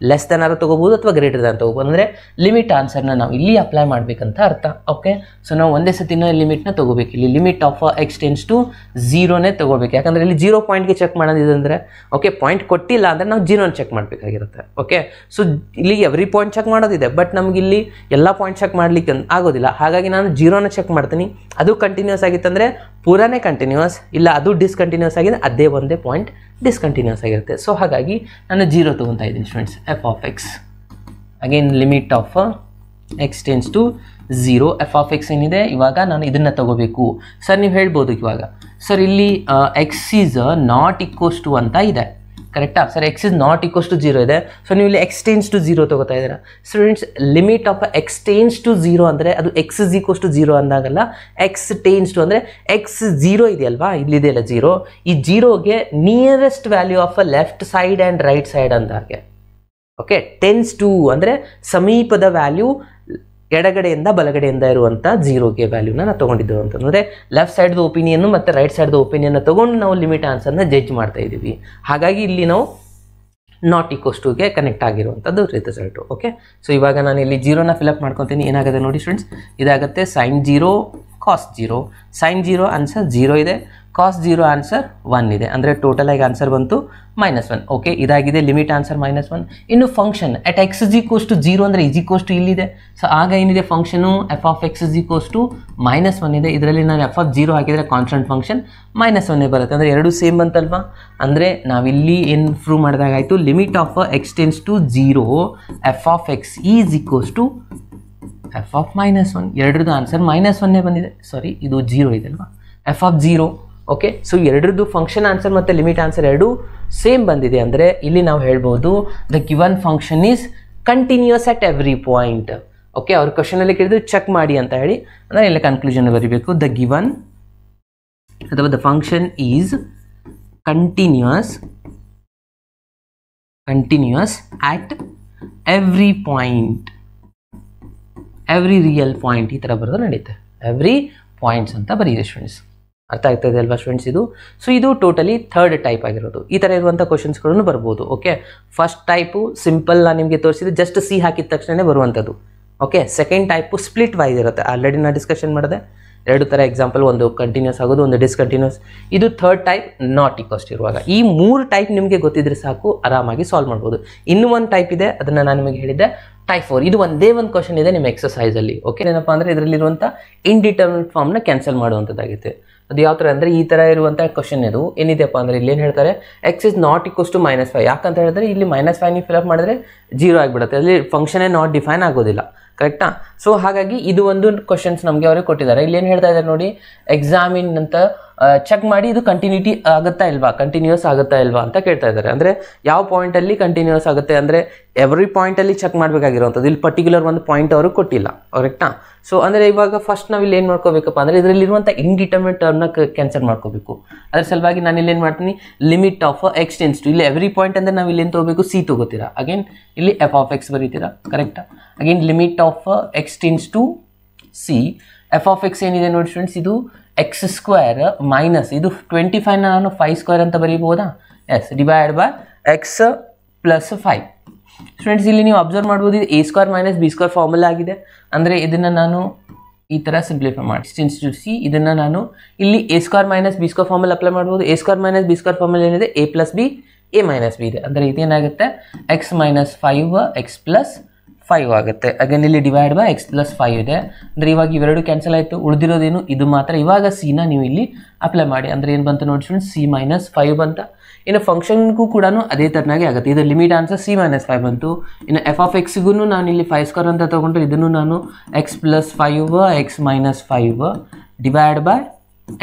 ಲೆಸ್ ದೆನ್ ಆರು ತೊಗೋಬೋದು ಅಥವಾ ಗ್ರೇಟರ್ ದೆನ್ ತೊಗೋಬೋದು, ಅಂದರೆ ಲಿಮಿಟ್ ಆನ್ಸರ್ನ ನಾವು ಇಲ್ಲಿ ಅಪ್ಲೈ ಮಾಡಬೇಕಂತ ಅರ್ಥ. ಓಕೆ, ಸೊ ನಾವು ಒಂದೇ ಸತಿನ ಲಿಮಿಟ್ನ ತೊಗೋಬೇಕು. ಇಲ್ಲಿ limit of x tends to 0ನೇ ತೊಗೋಬೇಕು. ಯಾಕಂದರೆ ಇಲ್ಲಿ 0 ಪಾಯಿಂಟ್ಗೆ ಚೆಕ್ ಮಾಡೋದಿದೆ ಅಂದರೆ, ಓಕೆ ಪಾಯಿಂಟ್ ಕೊಟ್ಟಿಲ್ಲ ಅಂದರೆ ನಾವು 0ನ ಚೆಕ್ ಮಾಡಬೇಕಾಗಿರುತ್ತೆ. ಓಕೆ, ಸೊ ಇಲ್ಲಿ ಎವ್ರಿ ಪಾಯಿಂಟ್ ಚೆಕ್ ಮಾಡೋದಿದೆ, ಬಟ್ ನಮ್ಗೆ ಇಲ್ಲಿ ಎಲ್ಲ ಪಾಯಿಂಟ್ ಚೆಕ್ ಮಾಡಲಿಕ್ಕೆ ಆಗೋದಿಲ್ಲ. ಹಾಗಾಗಿ ನಾನು 0ನ ಚೆಕ್ ಮಾಡ್ತೀನಿ. ಅದು ಕಂಟಿನ್ಯೂಸ್ ಆಗಿತ್ತಂದರೆ ಪೂರಾನೇ ಕಂಟಿನ್ಯೂಸ್, ಇಲ್ಲ ಅದು ಡಿಸ್ಕಂಟಿನ್ಯೂಸ್ ಆಗಿದೆ, ಅದೇ ಒಂದೇ ಪಾಯಿಂಟ್ ಡಿಸ್ಕಂಟಿನ್ಯೂಸ್ ಆಗಿರುತ್ತೆ. ಸೊ ಹಾಗಾಗಿ ನಾನು 0 ತೊಗೊತಾ ಇದ್ದೀನಿ students. F of x again limit of x tends to 0. F of x ಏನಿದೆ, ಇವಾಗ ನಾನು ಇದನ್ನು ತಗೋಬೇಕು. ಸರ್ ನೀವು ಹೇಳ್ಬೋದು ಇವಾಗ, ಸರ್ ಇಲ್ಲಿ x is not equals to ಅಂತ ಇದೆ, ಕರೆಕ್ಟಾ? Sir x is not equals to 0 ಇದೆ, ಸೊ ನೀವು ಇಲ್ಲಿ ಎಕ್ಸ್ ಟೆನ್ಸ್ ಟು 0 ತೊಗೋತಾ ಇದ್ದೀರಾ. Students, limit of x tends to 0 ಅಂದರೆ ಅದು ಎಕ್ಸ್ ಇಸ್ ಈಕ್ವಲ್ಸ್ ಟು 0 ಅಂದಾಗಲ್ಲ, ಎಕ್ಸ್ ಟೆನ್ಸ್ ಟು ಅಂದರೆ ಎಕ್ಸ್ 0 ಇದೆಯಲ್ವಾ, ಇಲ್ಲಿದೆಯಲ್ಲ 0, ಈ 0ಗೆ nearest value of a left side and right side ಅಂದಾಗೆ. ಓಕೆ, ಟೆನ್ಸ್ ಟು ಅಂದರೆ ಸಮೀಪದ ವ್ಯಾಲ್ಯೂ ಎಡಗಡೆಯಿಂದ ಬಲಗಡೆಯಿಂದ ಇರುವಂಥ 0ಗೆ ವ್ಯಾಲ್ಯೂನ ನಾವು ತೊಗೊಂಡಿದ್ದು ಅಂತಂದರೆ ಲೆಫ್ಟ್ ಸೈಡ್ದು ಒಪಿನಿಯನ್ನು ಮತ್ತು ರೈಟ್ ಸೈಡ್ದು ಒಪಿನಿಯನ್ನ ತೊಗೊಂಡು ನಾವು ಲಿಮಿಟ್ ಆನ್ಸರ್ನ ಜಡ್ಜ್ ಮಾಡ್ತಾ ಇದ್ದೀವಿ. ಹಾಗಾಗಿ ಇಲ್ಲಿ ನಾವು ನಾಟ್ ಈಕ್ವಲ್ಸ್ ಟುಗೆ ಕನೆಕ್ಟ್ ಆಗಿರುವಂಥದ್ದು ರಿಸಲ್ಟು. ಓಕೆ, ಸೊ ಇವಾಗ ನಾನು ಇಲ್ಲಿ 0ನ ಫಿಲಪ್ ಮಾಡ್ಕೊತೀನಿ. ಏನಾಗುತ್ತೆ ನೋಡಿ ಸ್ಟೂಡೆಂಟ್ಸ್, ಇದಾಗುತ್ತೆ sin 0 cos 0. sin 0 ಆನ್ಸರ್ 0 ಇದೆ, cos 0 ಆನ್ಸರ್ 1 ಇದೆ, ಅಂದರೆ ಟೋಟಲ್ ಆಗಿ ಆನ್ಸರ್ ಬಂತು -1. ಓಕೆ, ಇದಾಗಿದೆ ಲಿಮಿಟ್ ಆನ್ಸರ್ -1. ಇನ್ನು function at x is equals to 0 ಅಂದರೆ ಇಸ್ ಈಕ್ವಲ್ಸ್ ಟು ಇಲ್ಲಿದೆ. ಸೊ ಆಗ ಏನಿದೆ function f of x is equals to -1 ಇದೆ. ಇದರಲ್ಲಿ ನಾನು ಎಫ್ ಆಫ್ 0 ಹಾಕಿದರೆ ಕಾನ್ಸ್ಟೆಂಟ್ ಫಂಕ್ಷನ್ -1 ಬರುತ್ತೆ, ಅಂದರೆ ಎರಡು ಸೇಮ್ ಬಂತಲ್ವಾ. ಅಂದರೆ ನಾವಿಲ್ಲಿ ಏನು ಪ್ರೂವ್ ಮಾಡಿದಾಗಾಯಿತು, limit of x tends to 0 f of x is equals to f of -1. ಎರಡರದ್ದು ಆನ್ಸರ್ -1 ಬಂದಿದೆ. ಸಾರಿ, ಇದು 0 ಇದೆ ಅಲ್ವಾ, ಎಫ್ ಆಫ್ 0. ಓಕೆ, ಸೊ ಎರಡರದ್ದು ಫಂಕ್ಷನ್ ಆನ್ಸರ್ ಮತ್ತು ಲಿಮಿಟ್ ಆನ್ಸರ್ ಎರಡೂ ಸೇಮ್ ಬಂದಿದೆ. ಅಂದರೆ ಇಲ್ಲಿ ನಾವು ಹೇಳ್ಬೋದು the given function is continuous at every point. Okay, ಅವ್ರ ಕ್ವಶನಲ್ಲಿ ಕೇಳಿದ್ರು ಚೆಕ್ ಮಾಡಿ ಅಂತ ಹೇಳಿ, ಅಂದರೆ ಇಲ್ಲಿ ಕನ್ಕ್ಲೂಷನ್ ಬರೀಬೇಕು, ದ ಗಿವನ್ ಅಥವಾ the function is continuous at every point, every real point, ಈ ಥರ ಬರೋದು ನಡೀತೆ. ಎವ್ರಿ ಪಾಯಿಂಟ್ಸ್ ಅಂತ ಬರೀದೆ ಸ್ಟೂಡೆಂಟ್ಸ್. ಅರ್ಥ ಆಗ್ತಾ ಇದೆ ಅಲ್ವಾ ಸ್ಟೂಡೆಂಟ್ಸ್ ಇದು? ಸೊ ಇದು ಟೋಟಲಿ ಥರ್ಡ್ ಟೈಪ್ ಆಗಿರೋದು. ಈ ಥರ ಇರುವಂಥ ಕ್ವಶನ್ಸ್ಗಳನ್ನು ಬರ್ಬೋದು. ಓಕೆ, ಫಸ್ಟ್ ಟೈಪು ಸಿಂಪಲ್ ನಾನು ನಿಮಗೆ ತೋರಿಸಿದ್ರೆ ಜಸ್ಟ್ ಸಿ ಹಾಕಿದ ತಕ್ಷಣ ಬರುವಂಥದ್ದು. Okay, second type split wise ಇರುತ್ತೆ, ಆಲ್ರೆಡಿ ನಾನು ಡಿಸ್ಕಷನ್ ಮಾಡಿದೆ. ಎರಡು ಥರ ಎಕ್ಸಾಂಪಲ್, ಒಂದು ಕಂಟಿನ್ಯೂಸ್ ಆಗೋದು, ಒಂದು ಡಿಸ್ಕಂಟಿನ್ಯೂಸ್. ಇದು ಥರ್ಡ್ ಟೈಪ್ ನಾಟ್ ಈಕ್ವಲ್ಸ್ ಇರುವಾಗ. ಈ 3 ಟೈಪ್ ನಿಮಗೆ ಗೊತ್ತಿದ್ರೆ ಸಾಕು, ಆರಾಮಾಗಿ ಸಾಲ್ವ್ ಮಾಡ್ಬೋದು. ಇನ್ನೂ ಒಂದು ಟೈಪ್ ಇದೆ, ಅದನ್ನು ನಾನು ನಿಮಗೆ ಹೇಳಿದ್ದೆ, ಟೈಪ್ 4. ಇದು ಒಂದೇ ಒಂದು ಕ್ವಶನ್ ಇದೆ ನಿಮ್ಮ ಎಕ್ಸಸೈಸಲ್ಲಿ. ಓಕೆ, ಏನಪ್ಪ ಅಂದರೆ ಇದರಲ್ಲಿರುವಂಥ ಇಂಡಿಟರ್ಮಿನೇಟ್ ಫಾರ್ಮ್ನ ಕ್ಯಾನ್ಸಲ್ ಮಾಡುವಂಥದ್ದಾಗಿದೆ. ಅದು ಯಾವ ಥರ ಅಂದರೆ ಈ ಥರ ಇರುವಂಥ ಕ್ವಶನ್ ಇದು ಏನಿದೆಯಪ್ಪ ಅಂದರೆ ಇಲ್ಲಿ ಏನು ಹೇಳ್ತಾರೆ, x is not equals to -5. ಯಾಕಂತ ಹೇಳಿದ್ರೆ ಇಲ್ಲಿ -5 ನೀವು ಫಿಲಪ್ ಮಾಡಿದ್ರೆ 0 ಆಗಿಬಿಡುತ್ತೆ, ಅಲ್ಲಿ ಫಂಕ್ಷನೇ ನಾಟ್ ಡಿಫೈನ್ ಆಗೋದಿಲ್ಲ, ಕರೆಕ್ಟಾ? ಸೊ ಹಾಗಾಗಿ ಇದು ಒಂದು ಕ್ವಶನ್ಸ್ ನಮಗೆ ಅವರೇ ಕೊಟ್ಟಿದ್ದಾರೆ. ಇಲ್ಲಿ ಏನು ಹೇಳ್ತಾ ಇದ್ದಾರೆ ನೋಡಿ, ಎಕ್ಸಾಮಿನ್ ಅಂತ ಚೆಕ್ ಮಾಡಿ ಇದು ಕಂಟಿನ್ಯೂಟಿ ಆಗುತ್ತಾ ಇಲ್ವಾ, ಕಂಟಿನ್ಯೂಸ್ ಆಗುತ್ತಾ ಇಲ್ವಾ ಅಂತ ಕೇಳ್ತಾ ಇದ್ದಾರೆ. ಅಂದರೆ ಯಾವ ಪಾಯಿಂಟಲ್ಲಿ ಕಂಟಿನ್ಯೂಸ್ ಆಗುತ್ತೆ ಅಂದರೆ ಎವ್ರಿ ಪಾಯಿಂಟಲ್ಲಿ ಚೆಕ್ ಮಾಡಬೇಕಾಗಿರುವಂಥದ್ದು. ಇಲ್ಲಿ ಪರ್ಟಿಕ್ಯುಲರ್ ಒಂದು ಪಾಯಿಂಟ್ ಅವರು ಕೊಟ್ಟಿಲ್ಲ, ಕರೆಕ್ಟಾ? ಸೊ ಅಂದರೆ ಇವಾಗ ಫಸ್ಟ್ ನಾವು ಇಲ್ಲಿ ಏನು ಮಾಡ್ಕೋಬೇಕಪ್ಪ ಅಂದರೆ ಇದರಲ್ಲಿರುವಂಥ ಇಂಡಿಟರ್ಮಿನೇಟ್ ಟರ್ಮ್ನ ಕ್ಯಾನ್ಸಲ್ ಮಾಡ್ಕೋಬೇಕು. ಅದರ ಸಲುವಾಗಿ ನಾನು ಇಲ್ಲಿ ಏನು ಮಾಡ್ತೀನಿ, limit of x tends to, ಇಲ್ಲಿ ಎವ್ರಿ ಪಾಯಿಂಟ್ ಅಂದರೆ ನಾವು ಇಲ್ಲಿ ಏನು ತೊಗೋಬೇಕು, ಸಿ ತೊಗೋತೀರಾ. ಅಗೇನ್ ಇಲ್ಲಿ ಎಫ್ ಆಫ್ ಎಕ್ಸ್ ಬರೀತೀರಾ, ಕರೆಕ್ಟಾ. Again limit of x tends to c, f of x ಏನಿದೆ ನೋಡಿ ಸ್ಟೂಡೆಂಟ್ಸ್, ಇದು ಎಕ್ಸ್ ಸ್ಕ್ವೇರ್ ಮೈನಸ್ ಇದು 25ನ ನಾನು 5 ಸ್ಕ್ವೇರ್ ಅಂತ ಬರೀಬೋದಾ, yes, divide by x plus 5. Students ಇಲ್ಲಿ ನೀವು ಅಬ್ಸರ್ವ್ ಮಾಡ್ಬೋದು, ಇದು a square minus b square formula ಆಗಿದೆ. ಅಂದರೆ ಇದನ್ನು ನಾನು ಈ ಥರ ಸಿಂಪ್ಲಿಫೈ ಮಾಡಿ ಸಿ, ಇದನ್ನು ನಾನು ಇಲ್ಲಿ a square minus b square formula apply ಮಾಡ್ಬೋದು. A square minus b square formula ಏನಿದೆ, a plus b a minus b ಇದೆ. ಅಂದರೆ ಇದೇನಾಗುತ್ತೆ, ಎಕ್ಸ್ ಮೈನಸ್ 5 ಎಕ್ಸ್ ಪ್ಲಸ್ 5 ಆಗುತ್ತೆ. ಅಗೇನ್ ಇಲ್ಲಿ ಡಿವೈಡ್ ಬೈ ಎಕ್ಸ್ ಪ್ಲಸ್ 5 ಇದೆ. ಅಂದರೆ ಇವಾಗ ಇವೆರಡು ಕ್ಯಾನ್ಸಲ್ ಆಯಿತು, ಉಳಿದಿರೋದೇನು ಇದು ಮಾತ್ರ. ಇವಾಗ ಸಿನ ನೀವು ಇಲ್ಲಿ ಅಪ್ಲೈ ಮಾಡಿ. ಅಂದರೆ ಏನು ಬಂತು ನೋಡಿ ಸ್ಟೂಡೆಂಟ್ಸ್, ಸಿ ಮೈನಸ್ 5 ಬಂತ. ಇನ್ನು ಫಂಕ್ಷನ್ಗೂ ಕೂಡ ಅದೇ ಥರನಾಗೆ ಆಗುತ್ತೆ. ಇದು ಲಿಮಿಟ್ ಆನ್ಸರ್ ಸಿ ಮೈನಸ್ 5 ಬಂತು. ಇನ್ನು ಎಫ್ ಆಫ್ ಎಕ್ಸ್ಗೂ ನಾನು ಇಲ್ಲಿ 5 ಸ್ಕ್ವೇರ್ ಅಂತ ತೊಗೊಂಡ್ರೆ ಇದನ್ನು ನಾನು X plus 5 X minus 5 divide by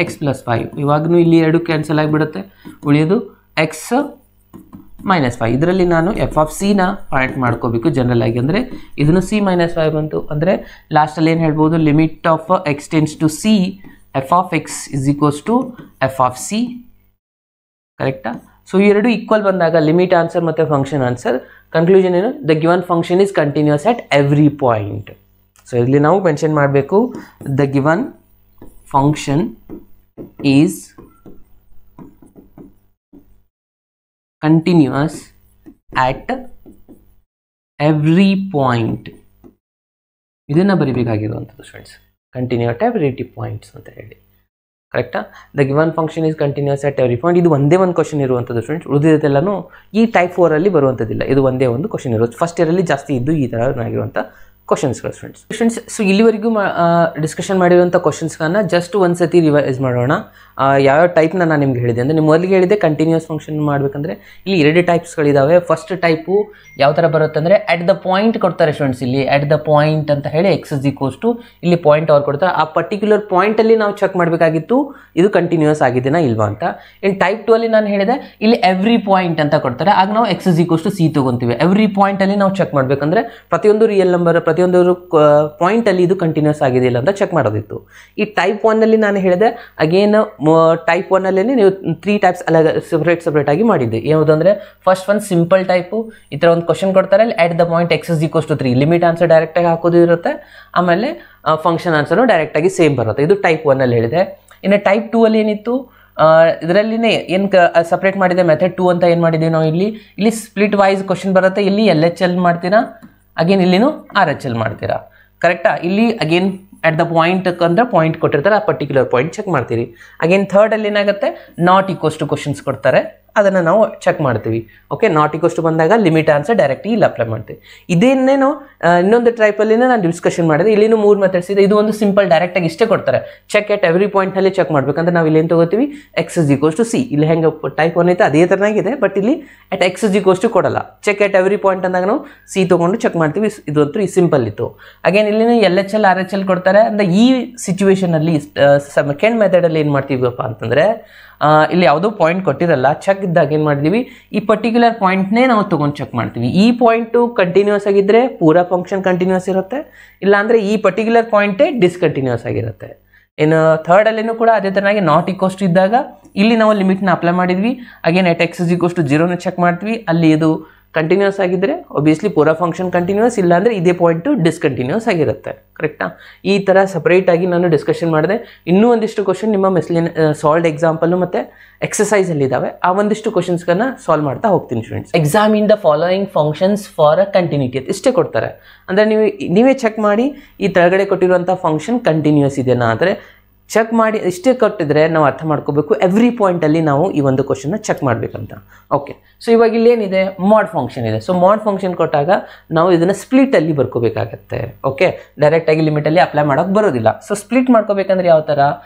x plus 5. ಇವಾಗೂ ಇಲ್ಲಿ ಎರಡು ಕ್ಯಾನ್ಸಲ್ ಆಗಿಬಿಡುತ್ತೆ, ಉಳಿಯೋದು ಎಕ್ಸ್ ಮೈನಸ್ 5. ಇದರಲ್ಲಿ ನಾನು ಎಫ್ ಆಫ್ ಸಿನ ಪಾಯಿಂಟ್ ಮಾಡ್ಕೋಬೇಕು ಜನರಲ್ ಆಗಿ. ಅಂದರೆ ಇದನ್ನು ಸಿ ಮೈನಸ್ 5 ಬಂತು. ಅಂದರೆ ಲಾಸ್ಟಲ್ಲಿ ಏನು ಹೇಳ್ಬೋದು, limit of x tends to c f of x is equals to f of c, ಕರೆಕ್ಟಾ. ಸೊ ಈ ಎರಡು ಈಕ್ವಲ್ ಬಂದಾಗ ಲಿಮಿಟ್ ಆನ್ಸರ್ ಮತ್ತು ಫಂಕ್ಷನ್ ಆನ್ಸರ್, ಕನ್ಕ್ಲೂಷನ್ ಏನು, the given function is continuous at every point. So ಇಲ್ಲಿ ನಾವು mention ಮಾಡಬೇಕು, the given function is continuous at every point. ಇದನ್ನು ಬರಿಬೇಕಾಗಿರುವಂಥದ್ದು students, continue at every points ಅಂತ ಹೇಳಿ, ಕರೆಕ್ಟಾ. The given function is continuous at every point. ಇದು ಒಂದೇ ಒಂದು ಕ್ವಶನ್ ಇರುವಂಥದ್ದು ಸ್ಟೂಡೆಂಟ್ಸ್, ಉಳಿದಿದ್ದೆಲ್ಲನೂ ಈ ಟೈಪ್ 4ಅಲ್ಲಿ ಬರುವಂಥದ್ದಿಲ್ಲ. ಇದು ಒಂದೇ ಒಂದು ಕ್ವಶನ್ ಇರೋದು, ಫಸ್ಟ್ ಇಯರಲ್ಲಿ ಜಾಸ್ತಿ ಇದ್ದು ಈ ಥರ ಆಗಿರುವಂಥ ಕ್ವಶನ್ಸ್ಗಳು ಸ್ಟೂಡೆಂಟ್ಸ್. ಸೊ ಇಲ್ಲಿವರೆಗೂ ಡಿಸ್ಕಷನ್ ಮಾಡಿರುವಂಥ ಕ್ವಶನ್ಸ್ಗಳನ್ನ ಜಸ್ಟ್ ಒಂದು ಸತಿ ರಿವೈಸ್ ಮಾಡೋಣ. ಯಾವ್ಯಾವ ಟೈಪ್ನ ನಾನು ನಿಮ್ಗೆ ಹೇಳಿದೆ ಅಂದರೆ, ನಿಮ್ಮ ಮೊದಲಿಗೆ ಹೇಳಿದೆ ಕಂಟಿನ್ಯೂಸ್ ಫಂಕ್ಷನ್ ಮಾಡಬೇಕಂದ್ರೆ ಇಲ್ಲಿ 2 ಟೈಪ್ಸ್ಗಳಿದ್ದಾವೆ. ಫಸ್ಟ್ ಟೈಪು ಯಾವ ಥರ ಬರುತ್ತೆ ಅಂದರೆ, ಅಟ್ ದ ಪಾಯಿಂಟ್ ಕೊಡ್ತಾರೆ ಸ್ಟೂಡೆಂಟ್ಸ್. ಇಲ್ಲಿ ಅಟ್ ದ ಪಾಯಿಂಟ್ ಅಂತ ಹೇಳಿ ಎಕ್ಸ್ ಇಸ್ ಈಕ್ವಲ್ಸ್ ಟು ಇಲ್ಲಿ ಪಾಯಿಂಟ್ ಅವ್ರು ಕೊಡ್ತಾರೆ. ಆ ಪರ್ಟಿಕ್ಯುಲರ್ ಪಾಯಿಂಟಲ್ಲಿ ನಾವು ಚೆಕ್ ಮಾಡಬೇಕಾಗಿತ್ತು ಇದು ಕಂಟಿನ್ಯೂಸ್ ಆಗಿದೆನಾ ಇಲ್ವಾ ಅಂತ. ಇನ್ನು ಟೈಪ್ 2 ಅಲ್ಲಿ ನಾನು ಹೇಳಿದೆ, ಇಲ್ಲಿ ಎವ್ರಿ ಪಾಯಿಂಟ್ ಅಂತ ಕೊಡ್ತಾರೆ. ಆಗ ನಾವು x is equals to c ತೊಗೊತೀವಿ. ಎವ್ರಿ ಪಾಯಿಂಟಲ್ಲಿ ನಾವು ಚೆಕ್ ಮಾಡಬೇಕಂದ್ರೆ ಪ್ರತಿಯೊಂದು ರಿಯಲ್ ನಂಬರ್, ಪ್ರತಿಯೊಂದು ಪಾಯಿಂಟಲ್ಲಿ ಇದು ಕಂಟಿನ್ಯೂಸ್ ಆಗಿದೆಯಿಲ್ಲ ಅಂತ ಚೆಕ್ ಮಾಡೋದಿತ್ತು. ಈ ಟೈಪ್ 1ಅಲ್ಲಿ ನಾನು ಹೇಳಿದೆ, ಅಗೇನ್ ಟೈಪ್ 1ಅಲ್ಲಿ ನೀವು 3 ಟೈಪ್ಸ್ ಅಲ್ಲ ಸೆಪರೇಟ್ ಆಗಿ ಮಾಡಿದ್ದೆ. ಯಾವುದು ಅಂದರೆ, ಫಸ್ಟ್ ಒಂದು ಸಿಂಪಲ್ ಟೈಪು, ಈ ಥರ ಒಂದು ಕ್ವಶನ್ ಕೊಡ್ತಾರೆ, ಅಲ್ಲಿ at the point x is equals to 3 limit answer ಡೈರೆಕ್ಟಾಗಿ ಹಾಕೋದು ಇರುತ್ತೆ. ಆಮೇಲೆ ಫಂಕ್ಷನ್ ಆನ್ಸರು ಡೈರೆಕ್ಟಾಗಿ ಸೇಮ್ ಬರುತ್ತೆ. ಇದು ಟೈಪ್ 1ಅಲ್ಲಿ ಹೇಳಿದೆ. ಇನ್ನು ಟೈಪ್ 2 ಅಲ್ಲಿ ಏನಿತ್ತು, ಇದರಲ್ಲಿನೇ ಏನು ಸಪ್ರೇಟ್ ಮಾಡಿದೆ ಮೆಥಡ್ 2 ಅಂತ ಏನು ಮಾಡಿದ್ದೀವಿ ನಾವು, ಇಲ್ಲಿ ಸ್ಪ್ಲಿಟ್ ವೈಸ್ ಕ್ವಶನ್ ಬರುತ್ತೆ. ಇಲ್ಲಿ LHL ಮಾಡ್ತೀರಾ, ಅಗೇನ್ ಇಲ್ಲಿನೂ RHL ಮಾಡ್ತೀರಾ, ಕರೆಕ್ಟಾ. ಇಲ್ಲಿ ಅಗೇನ್ ಅಟ್ ದ ಪಾಯಿಂಟ್ ಅಂದ್ರೆ ಪಾಯಿಂಟ್ ಕೊಟ್ಟಿರ್ತಾರೆ, ಆ ಪರ್ಟಿಕ್ಯುಲರ್ ಪಾಯಿಂಟ್ ಚೆಕ್ ಮಾಡ್ತೀರಿ. ಅಗೇನ್ ಥರ್ಡಲ್ಲಿ ಏನಾಗುತ್ತೆ, ನಾಟ್ ಈಕ್ವಲ್ಸ್ ಟು ಕ್ವಶನ್ಸ್ ಕೊಡ್ತಾರೆ, ಅದನ್ನು ನಾವು ಚೆಕ್ ಮಾಡ್ತೀವಿ. ಓಕೆ, ನಾಟ್ ಈಕ್ವಲ್ಸ್ ಟು ಬಂದಾಗ ಲಿಮಿಟ್ ಆನ್ಸರ್ ಡೈರೆಕ್ಟ್ಲಿ ಇಲ್ಲಿ ಅಪ್ಲೈ ಮಾಡ್ತೀವಿ. ಇದೇನೇ ನಾವು ಇನ್ನೊಂದು ಟೈಪಲ್ಲಿ ನಾನು ಡಿಸ್ಕಷನ್ ಮಾಡಿದೆ. ಇಲ್ಲಿನೂ 3 ಮೆಥಡ್ಸ್ ಇದೆ. ಇದು ಒಂದು ಸಿಂಪಲ್ ಡೈರೆಕ್ಟಾಗಿ ಇಷ್ಟೇ ಕೊಡ್ತಾರೆ, ಚೆಕ್ ಎಟ್ ಎವ್ರಿ ಪಾಯಿಂಟ್ನಲ್ಲಿ ಚೆಕ್ ಮಾಡಬೇಕಂದ್ರೆ ನಾವು ಇಲ್ಲಿ ಏನು ತೊಗೋತೀವಿ, x is equals to c. ಇಲ್ಲಿ ಹೆಂಗೆ ಟೈಪ್ 1 ಐತೆ ಅದೇ ಥರನಾಗಿದೆ, ಬಟ್ ಇಲ್ಲಿ at x is equals to ಕೊಡಲ್ಲ. ಚೆಕ್ ಎಟ್ ಎವ್ರಿ ಪಾಯಿಂಟ್ ಅಂದಾಗ ನಾವು ಸಿ ತೊಗೊಂಡು ಚೆಕ್ ಮಾಡ್ತೀವಿ. ಇದು ಅಂತೂ ಈ ಸಿಂಪಲ್ ಇತ್ತು. ಅಗೇನ್ ಇಲ್ಲಿ LHL RHL ಕೊಡ್ತಾರೆ. ಅಂದರೆ ಈ ಸಿಚುವೇಷನಲ್ಲಿ ಸೆಕೆಂಡ್ ಮೆಥಡಲ್ಲಿ ಏನು ಮಾಡ್ತೀವಪ್ಪ ಅಂತಂದರೆ, ಇಲ್ಲಿ ಯಾವುದೋ ಪಾಯಿಂಟ್ ಕೊಟ್ಟಿರಲ್ಲ, ಚೆಕ್ ಇದ್ದಾಗ ಏನು ಮಾಡಿದೀವಿ, ಈ ಪರ್ಟಿಕ್ಯುಲರ್ ಪಾಯಿಂಟ್ನೇ ನಾವು ತೊಗೊಂಡು ಚೆಕ್ ಮಾಡ್ತೀವಿ. ಈ ಪಾಯಿಂಟು ಕಂಟಿನ್ಯೂಸ್ ಆಗಿದ್ದರೆ ಪೂರಾ ಫಂಕ್ಷನ್ ಕಂಟಿನ್ಯೂಸ್ ಇರುತ್ತೆ, ಇಲ್ಲಾಂದರೆ ಈ ಪರ್ಟಿಕ್ಯುಲರ್ ಪಾಯಿಂಟೇ ಡಿಸ್ಕಂಟಿನ್ಯೂಸ್ ಆಗಿರುತ್ತೆ. ಇನ್ನು ಥರ್ಡಲ್ಲಿನೂ ಕೂಡ ಅದೇ ಥರನಾಗಿ ನಾಟ್ ಈಕ್ವಲ್ಸ್ ಟು ಇದ್ದಾಗ ಇಲ್ಲಿ ನಾವು ಲಿಮಿಟ್ನ ಅಪ್ಲೈ ಮಾಡಿದ್ವಿ. Again at x is equals to 0ನ ಚೆಕ್ ಮಾಡ್ತೀವಿ. ಅಲ್ಲಿ ಇದು ಕಂಟಿನ್ಯೂಸ್ ಆಗಿದ್ದರೆ ಒಬ್ವಿಯಸ್ಲಿ ಪೂರಾ ಫಂಕ್ಷನ್ ಕಂಟಿನ್ಯೂಸ್, ಇಲ್ಲಾಂದರೆ ಇದೇ ಪಾಯಿಂಟು ಡಿಸ್ಕಂಟಿನ್ಯೂಸ್ ಆಗಿರುತ್ತೆ, ಕರೆಕ್ಟಾ. ಈ ಥರ ಸಪ್ರೇಟಾಗಿ ನಾನು ಡಿಸ್ಕಷನ್ ಮಾಡಿದೆ. ಇನ್ನೂ ಒಂದಿಷ್ಟು ಕ್ವಶನ್ ನಿಮ್ಮ ಸಾಲ್ಡ್ ಎಕ್ಸಾಂಪಲ್ಲು ಮತ್ತು ಎಕ್ಸಸೈಸಲ್ಲಿದ್ದಾವೆ. ಆ ಒಂದಿಷ್ಟು ಕ್ವಶನ್ಸ್ಗಳನ್ನ ಸಾಲ್ವ್ ಮಾಡ್ತಾ ಹೋಗ್ತೀನಿ students. Exam in the following functions for a continuity ಅಂತ ಇಷ್ಟೇ ಕೊಡ್ತಾರೆ. ಅಂದರೆ ನೀವೇ ಚೆಕ್ ಮಾಡಿ ಈ ಕೆಳಗಡೆ ಕೊಟ್ಟಿರುವಂಥ ಫಂಕ್ಷನ್ ಕಂಟಿನ್ಯೂಸ್ ಇದೆಯಾ ಅಂದರೆ ಚೆಕ್ ಮಾಡಿ. ಇಷ್ಟೇ ಕೊಟ್ಟಿದ್ರೆ ನಾವು ಅರ್ಥ ಮಾಡ್ಕೋಬೇಕು ಎವ್ರಿ ಪಾಯಿಂಟಲ್ಲಿ ನಾವು ಈ ಒಂದು ಕ್ವಶನ್ನ ಚೆಕ್ ಮಾಡಬೇಕಂತ. ಓಕೆ, ಸೊ ಇವಾಗ ಇಲ್ಲೇನಿದೆ, ಮಾಡ್ ಫಂಕ್ಷನ್ ಇದೆ. ಸೊ ಮಾಡ್ ಫಂಕ್ಷನ್ ಕೊಟ್ಟಾಗ ನಾವು ಇದನ್ನು ಸ್ಪ್ಲಿಟಲ್ಲಿ ಬರ್ಕೋಬೇಕಾಗತ್ತೆ. ಓಕೆ, ಡೈರೆಕ್ಟಾಗಿ ಲಿಮಿಟಲ್ಲಿ ಅಪ್ಲೈ ಮಾಡೋಕ್ಕೆ ಬರೋದಿಲ್ಲ. ಸೊ ಸ್ಪ್ಲಿಟ್ ಮಾಡ್ಕೋಬೇಕಂದ್ರೆ ಯಾವ ಥರ,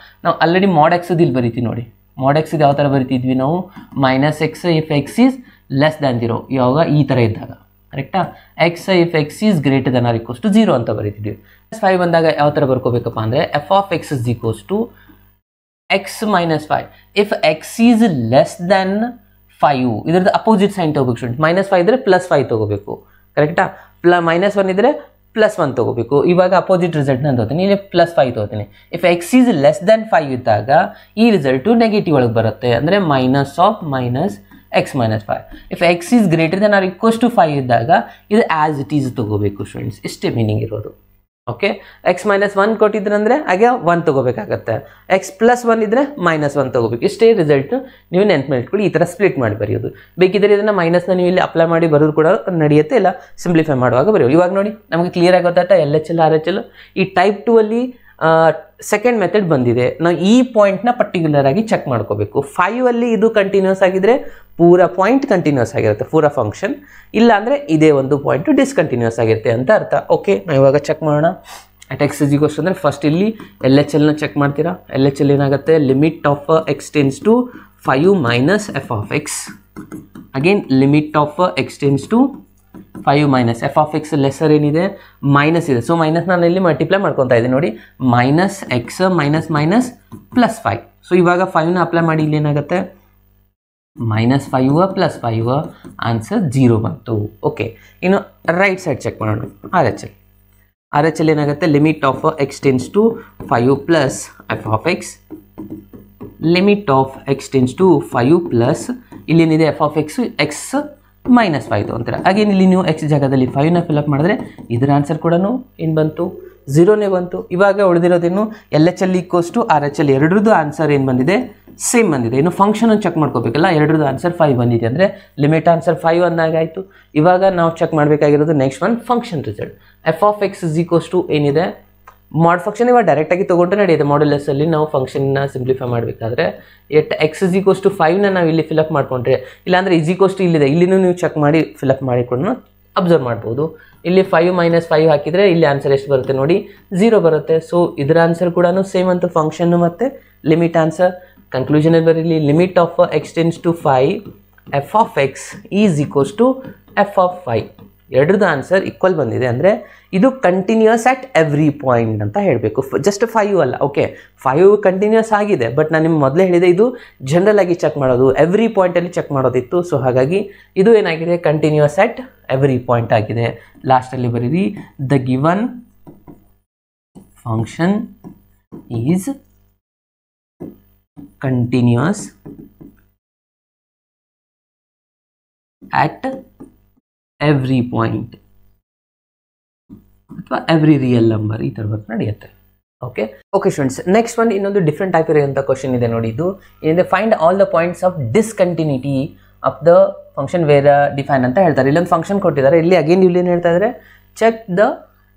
ನಾವು ಆಲ್ರೆಡಿ ಮಾಡ್ ಎಕ್ಸ್ ಇಲ್ಲಿ ಬರಿತೀವಿ ನೋಡಿ. ಮಾಡ್ ಎಕ್ಸ್ ಯಾವ ಥರ ಬರಿತಿದ್ವಿ ನಾವು, -x if x is less than 0, ಯಾವಾಗ ಈ ಥರ ಇದ್ದಾಗ, ಕರೆಕ್ಟಾ. X if x is greater than or equals to 0 ಅಂತ ಬರೀತಿದ್ವಿ. -5 ಬಂದಾಗ ಯಾವ ಥರ ಬರ್ಕೋಬೇಕಪ್ಪ ಅಂದರೆ, f of x is equals to x minus 5 if x is less than 5. ಇದರದ್ದು ಅಪೋಸಿಟ್ ಸೈನ್ ತೊಗೋಬೇಕು ಸ್ಟೂಡೆಂಟ್. -5 ಇದ್ದರೆ +5 ತೊಗೋಬೇಕು, ಕರೆಕ್ಟಾ. -1 ಇದ್ದರೆ +1 ತಗೋಬೇಕು. ಇವಾಗ ಅಪೋಸಿಟ್ ರಿಸಲ್ಟ್ನ ತಗೋತೀನಿ, ಇಲ್ಲಿ +5 ತಗೋತೀನಿ. If x is less than 5 ಇದ್ದಾಗ ಈ ರಿಸಲ್ಟು ನೆಗೆಟಿವ್ ಒಳಗೆ ಬರುತ್ತೆ, ಅಂದರೆ -(-x - 5). If x is greater then or equals to 5 ಇದ್ದಾಗ ಇದು ಆ್ಯಸ್ ಇಟ್ ಈಸ್ ತಗೋಬೇಕು ಸ್ಟೂಡೆಂಟ್ಸ್. ಇಷ್ಟೇ ಮೀನಿಂಗ್ ಇರೋದು. ಓಕೆ, x - 1 ಕೊಟ್ಟಿದ್ರಂದರೆ ಹಾಗೆ 1 ತಗೋಬೇಕಾಗತ್ತೆ, x +1 ಇದ್ದರೆ -1 ತಗೋಬೇಕು. ಇಷ್ಟೇ ರಿಸಲ್ಟ್ ನೀವು ನೆನ್ಪು ಇಟ್ಕೊಳ್ಳಿ. ಈ ಥರ ಸ್ಪ್ಲಿಟ್ ಮಾಡಿ ಬರೆಯೋದು. ಬೇಕಿದ್ದರೆ ಇದನ್ನು ಮೈನಸ್ನ ನೀವು ಇಲ್ಲಿ ಅಪ್ಲೈ ಮಾಡಿ ಬರೋದು ಕೂಡ ನಡೆಯುತ್ತೆ, ಇಲ್ಲ ಸಿಂಪ್ಲಿಫೈ ಮಾಡುವಾಗ ಬರೆಯೋದು. ಇವಾಗ ನೋಡಿ ನಮಗೆ ಕ್ಲಿಯರ್ ಆಗಿ ಗೊತ್ತಾಯ್ತಾ LHL RHL. ಈ ಟೈಪ್ 2 ಅಲ್ಲಿ ಸೆಕೆಂಡ್ ಮೆಥಡ್ ಬಂದಿದೆ. ನಾವು ಈ ಪಾಯಿಂಟ್ನ ಪರ್ಟಿಕ್ಯುಲರ್ ಆಗಿ ಚೆಕ್ ಮಾಡ್ಕೋಬೇಕು. 5 ಅಲ್ಲಿ ಇದು ಕಂಟಿನ್ಯೂಸ್ ಆಗಿದ್ರೆ ಪೂರ ಪಾಯಿಂಟ್ ಕಂಟಿನ್ಯೂಸ್ ಆಗಿರುತ್ತೆ, ಪೂರ ಫಂಕ್ಷನ್. ಇಲ್ಲ ಅಂದರೆ ಇದೇ ಒಂದು ಪಾಯಿಂಟು ಡಿಸ್ಕಂಟಿನ್ಯೂಸ್ ಆಗಿರುತ್ತೆ ಅಂತ ಅರ್ಥ. ಓಕೆ, ನಾವು ಇವಾಗ ಚೆಕ್ ಮಾಡೋಣ. ಅಟ್ ಎಕ್ಸ್ ಇಸ್ ಈಕ್ವಲ್ಸ್ ಅಂದರೆ ಫಸ್ಟ್ ಇಲ್ಲಿ LHLನ ಚೆಕ್ ಮಾಡ್ತೀರಾ. LHL ಏನಾಗುತ್ತೆ, limit of x tends to 5 minus f(x). Again limit of x tends to 5 minus f(x) lesser ಏನಿದೆ ಮೈನಸ್ ಇದೆ, ಸೊ ಮೈನಸ್ ನಾನು ಇಲ್ಲಿ ಮಲ್ಟಿಪ್ಲೈ ಮಾಡ್ಕೊತಾ ಇದ್ದೀನಿ ನೋಡಿ, -x ಮೈನಸ್ +5. ಸೊ ಇವಾಗ 5ನ ಅಪ್ಲೈ ಮಾಡಿ ಇಲ್ಲಿ ಏನಾಗುತ್ತೆ, -5 + 5 ಆನ್ಸರ್ 0 ಬಂತು. ಓಕೆ, ಇನ್ನು ರೈಟ್ ಸೈಡ್ ಚೆಕ್ ಮಾಡೋಣ. RHL ಏನಾಗುತ್ತೆ, limit of x tends to 5 plus f(x), limit of x tends to 5 plus ಇಲ್ಲೇನಿದೆ f(x) x -5 ಅಂತಾರೆ. ಹಾಗೇನು ಇಲ್ಲಿ ನೀವು x ಜಾಗದಲ್ಲಿ 5ನ ಫಿಲಪ್ ಮಾಡಿದ್ರೆ ಇದರ ಆನ್ಸರ್ ಕೂಡ ಏನು ಬಂತು, 0ನೇ ಬಂತು. ಇವಾಗ ಉಳಿದಿರೋದೇನು, LHL = RHL ಎರಡರದ್ದು ಆನ್ಸರ್ ಏನು ಬಂದಿದೆ, ಸೇಮ್ ಬಂದಿದೆ. ಇನ್ನು ಫಂಕ್ಷನ್ ಚೆಕ್ ಮಾಡ್ಕೋಬೇಕಲ್ಲ, ಎರಡರದ್ದು ಆನ್ಸರ್ 5 ಬಂದಿದೆ ಅಂದರೆ ಲಿಮಿಟ್ ಆನ್ಸರ್ 5 ಅಂದಾಗಾಯಿತು. ಇವಾಗ ನಾವು ಚೆಕ್ ಮಾಡಬೇಕಾಗಿರೋದು next one function result. f(x) = ಏನಿದೆ ಮಾಡ್ ಫಂಕ್ಷನ್. ಇವಾಗ ಡೈರೆಕ್ಟಾಗಿ ತೊಗೊಂಡ್ರೆ ನಡೆಯುತ್ತೆ. ಮಾಡ್ಯುಲಸಲ್ಲಿ ನಾವು ಫಂಕ್ಷನ್ನ ಸಿಂಪ್ಲಿಫೈ ಮಾಡಬೇಕಾದ್ರೆ x = 5ನ ನಾವು ಇಲ್ಲಿ ಫಿಲಪ್ ಮಾಡಿಕೊಂಡ್ರೆ, ಇಲ್ಲಾಂದರೆ ಇಲ್ಲಿದೆ, ಇಲ್ಲಿನೂ ನೀವು ಚೆಕ್ ಮಾಡಿ ಫಿಲಪ್ ಮಾಡಿಕೊಂಡು ಅಬ್ಸರ್ವ್ ಮಾಡ್ಬೋದು. ಇಲ್ಲಿ 5 - 5 ಹಾಕಿದರೆ ಇಲ್ಲಿ ಆನ್ಸರ್ ಎಷ್ಟು ಬರುತ್ತೆ ನೋಡಿ, 0 ಬರುತ್ತೆ. ಸೊ ಇದರ ಆನ್ಸರ್ ಕೂಡ ಸೇಮ್ ಅಂತ, ಫಂಕ್ಷನ್ನು ಮತ್ತು ಲಿಮಿಟ್ ಆನ್ಸರ್. ಕನ್ಕ್ಲೂಷನಲ್ಲಿ ಬರೀಲಿ, limit of x tends to 5 f(x) = f(5). ಎರಡರದ್ದು ಆನ್ಸರ್ ಈಕ್ವಲ್ ಬಂದಿದೆ, ಅಂದರೆ ಇದು ಕಂಟಿನ್ಯೂಸ್ ಆಟ್ ಎವ್ರಿ ಪಾಯಿಂಟ್ ಅಂತ ಹೇಳಬೇಕು. ಜಸ್ಟ್ 5 ಅಲ್ಲ. ಓಕೆ, 5 ಕಂಟಿನ್ಯೂಸ್ ಆಗಿದೆ, ಬಟ್ ನಾನು ನಿಮ್ಗೆ ಮೊದಲೇ ಹೇಳಿದೆ ಇದು ಜನರಲ್ ಆಗಿ ಚೆಕ್ ಮಾಡೋದು, ಎವ್ರಿ ಪಾಯಿಂಟಲ್ಲಿ ಚೆಕ್ ಮಾಡೋದಿತ್ತು. ಸೊ ಹಾಗಾಗಿ ಇದು ಏನಾಗಿದೆ, ಕಂಟಿನ್ಯೂಸ್ ಆಟ್ ಎವ್ರಿ ಪಾಯಿಂಟ್ ಆಗಿದೆ. ಲಾಸ್ಟಲ್ಲಿ ಬರೀರಿ, the given function is continuous at every point ಅಥವಾ ಎವ್ರಿ ರಿಯಲ್ ನಂಬರ್, ಈ ಥರ ವರ್ಕ್ ನಡೆಯುತ್ತೆ. ಓಕೆ ಸ್ಟೂಡೆಂಟ್ಸ್, ನೆಕ್ಸ್ಟ್ ಒನ್ ಇನ್ನೊಂದು ಡಿಫ್ರೆಂಟ್ ಟೈಪ್ ಇರುವಂಥ ಕ್ವಶನ್ ಇದೆ ನೋಡಿ. ಇದು ಏನಿದೆ, find all the points of discontinuity of the function where define ಅಂತ ಹೇಳ್ತಾರೆ. ಇಲ್ಲೊಂದು ಫಂಕ್ಷನ್ ಕೊಟ್ಟಿದ್ದಾರೆ, ಇಲ್ಲಿ ಅಗೇನ್ ಇಲ್ಲಿ ಏನು ಹೇಳ್ತಾ ಇದ್ದಾರೆ, ಚೆಕ್ ದ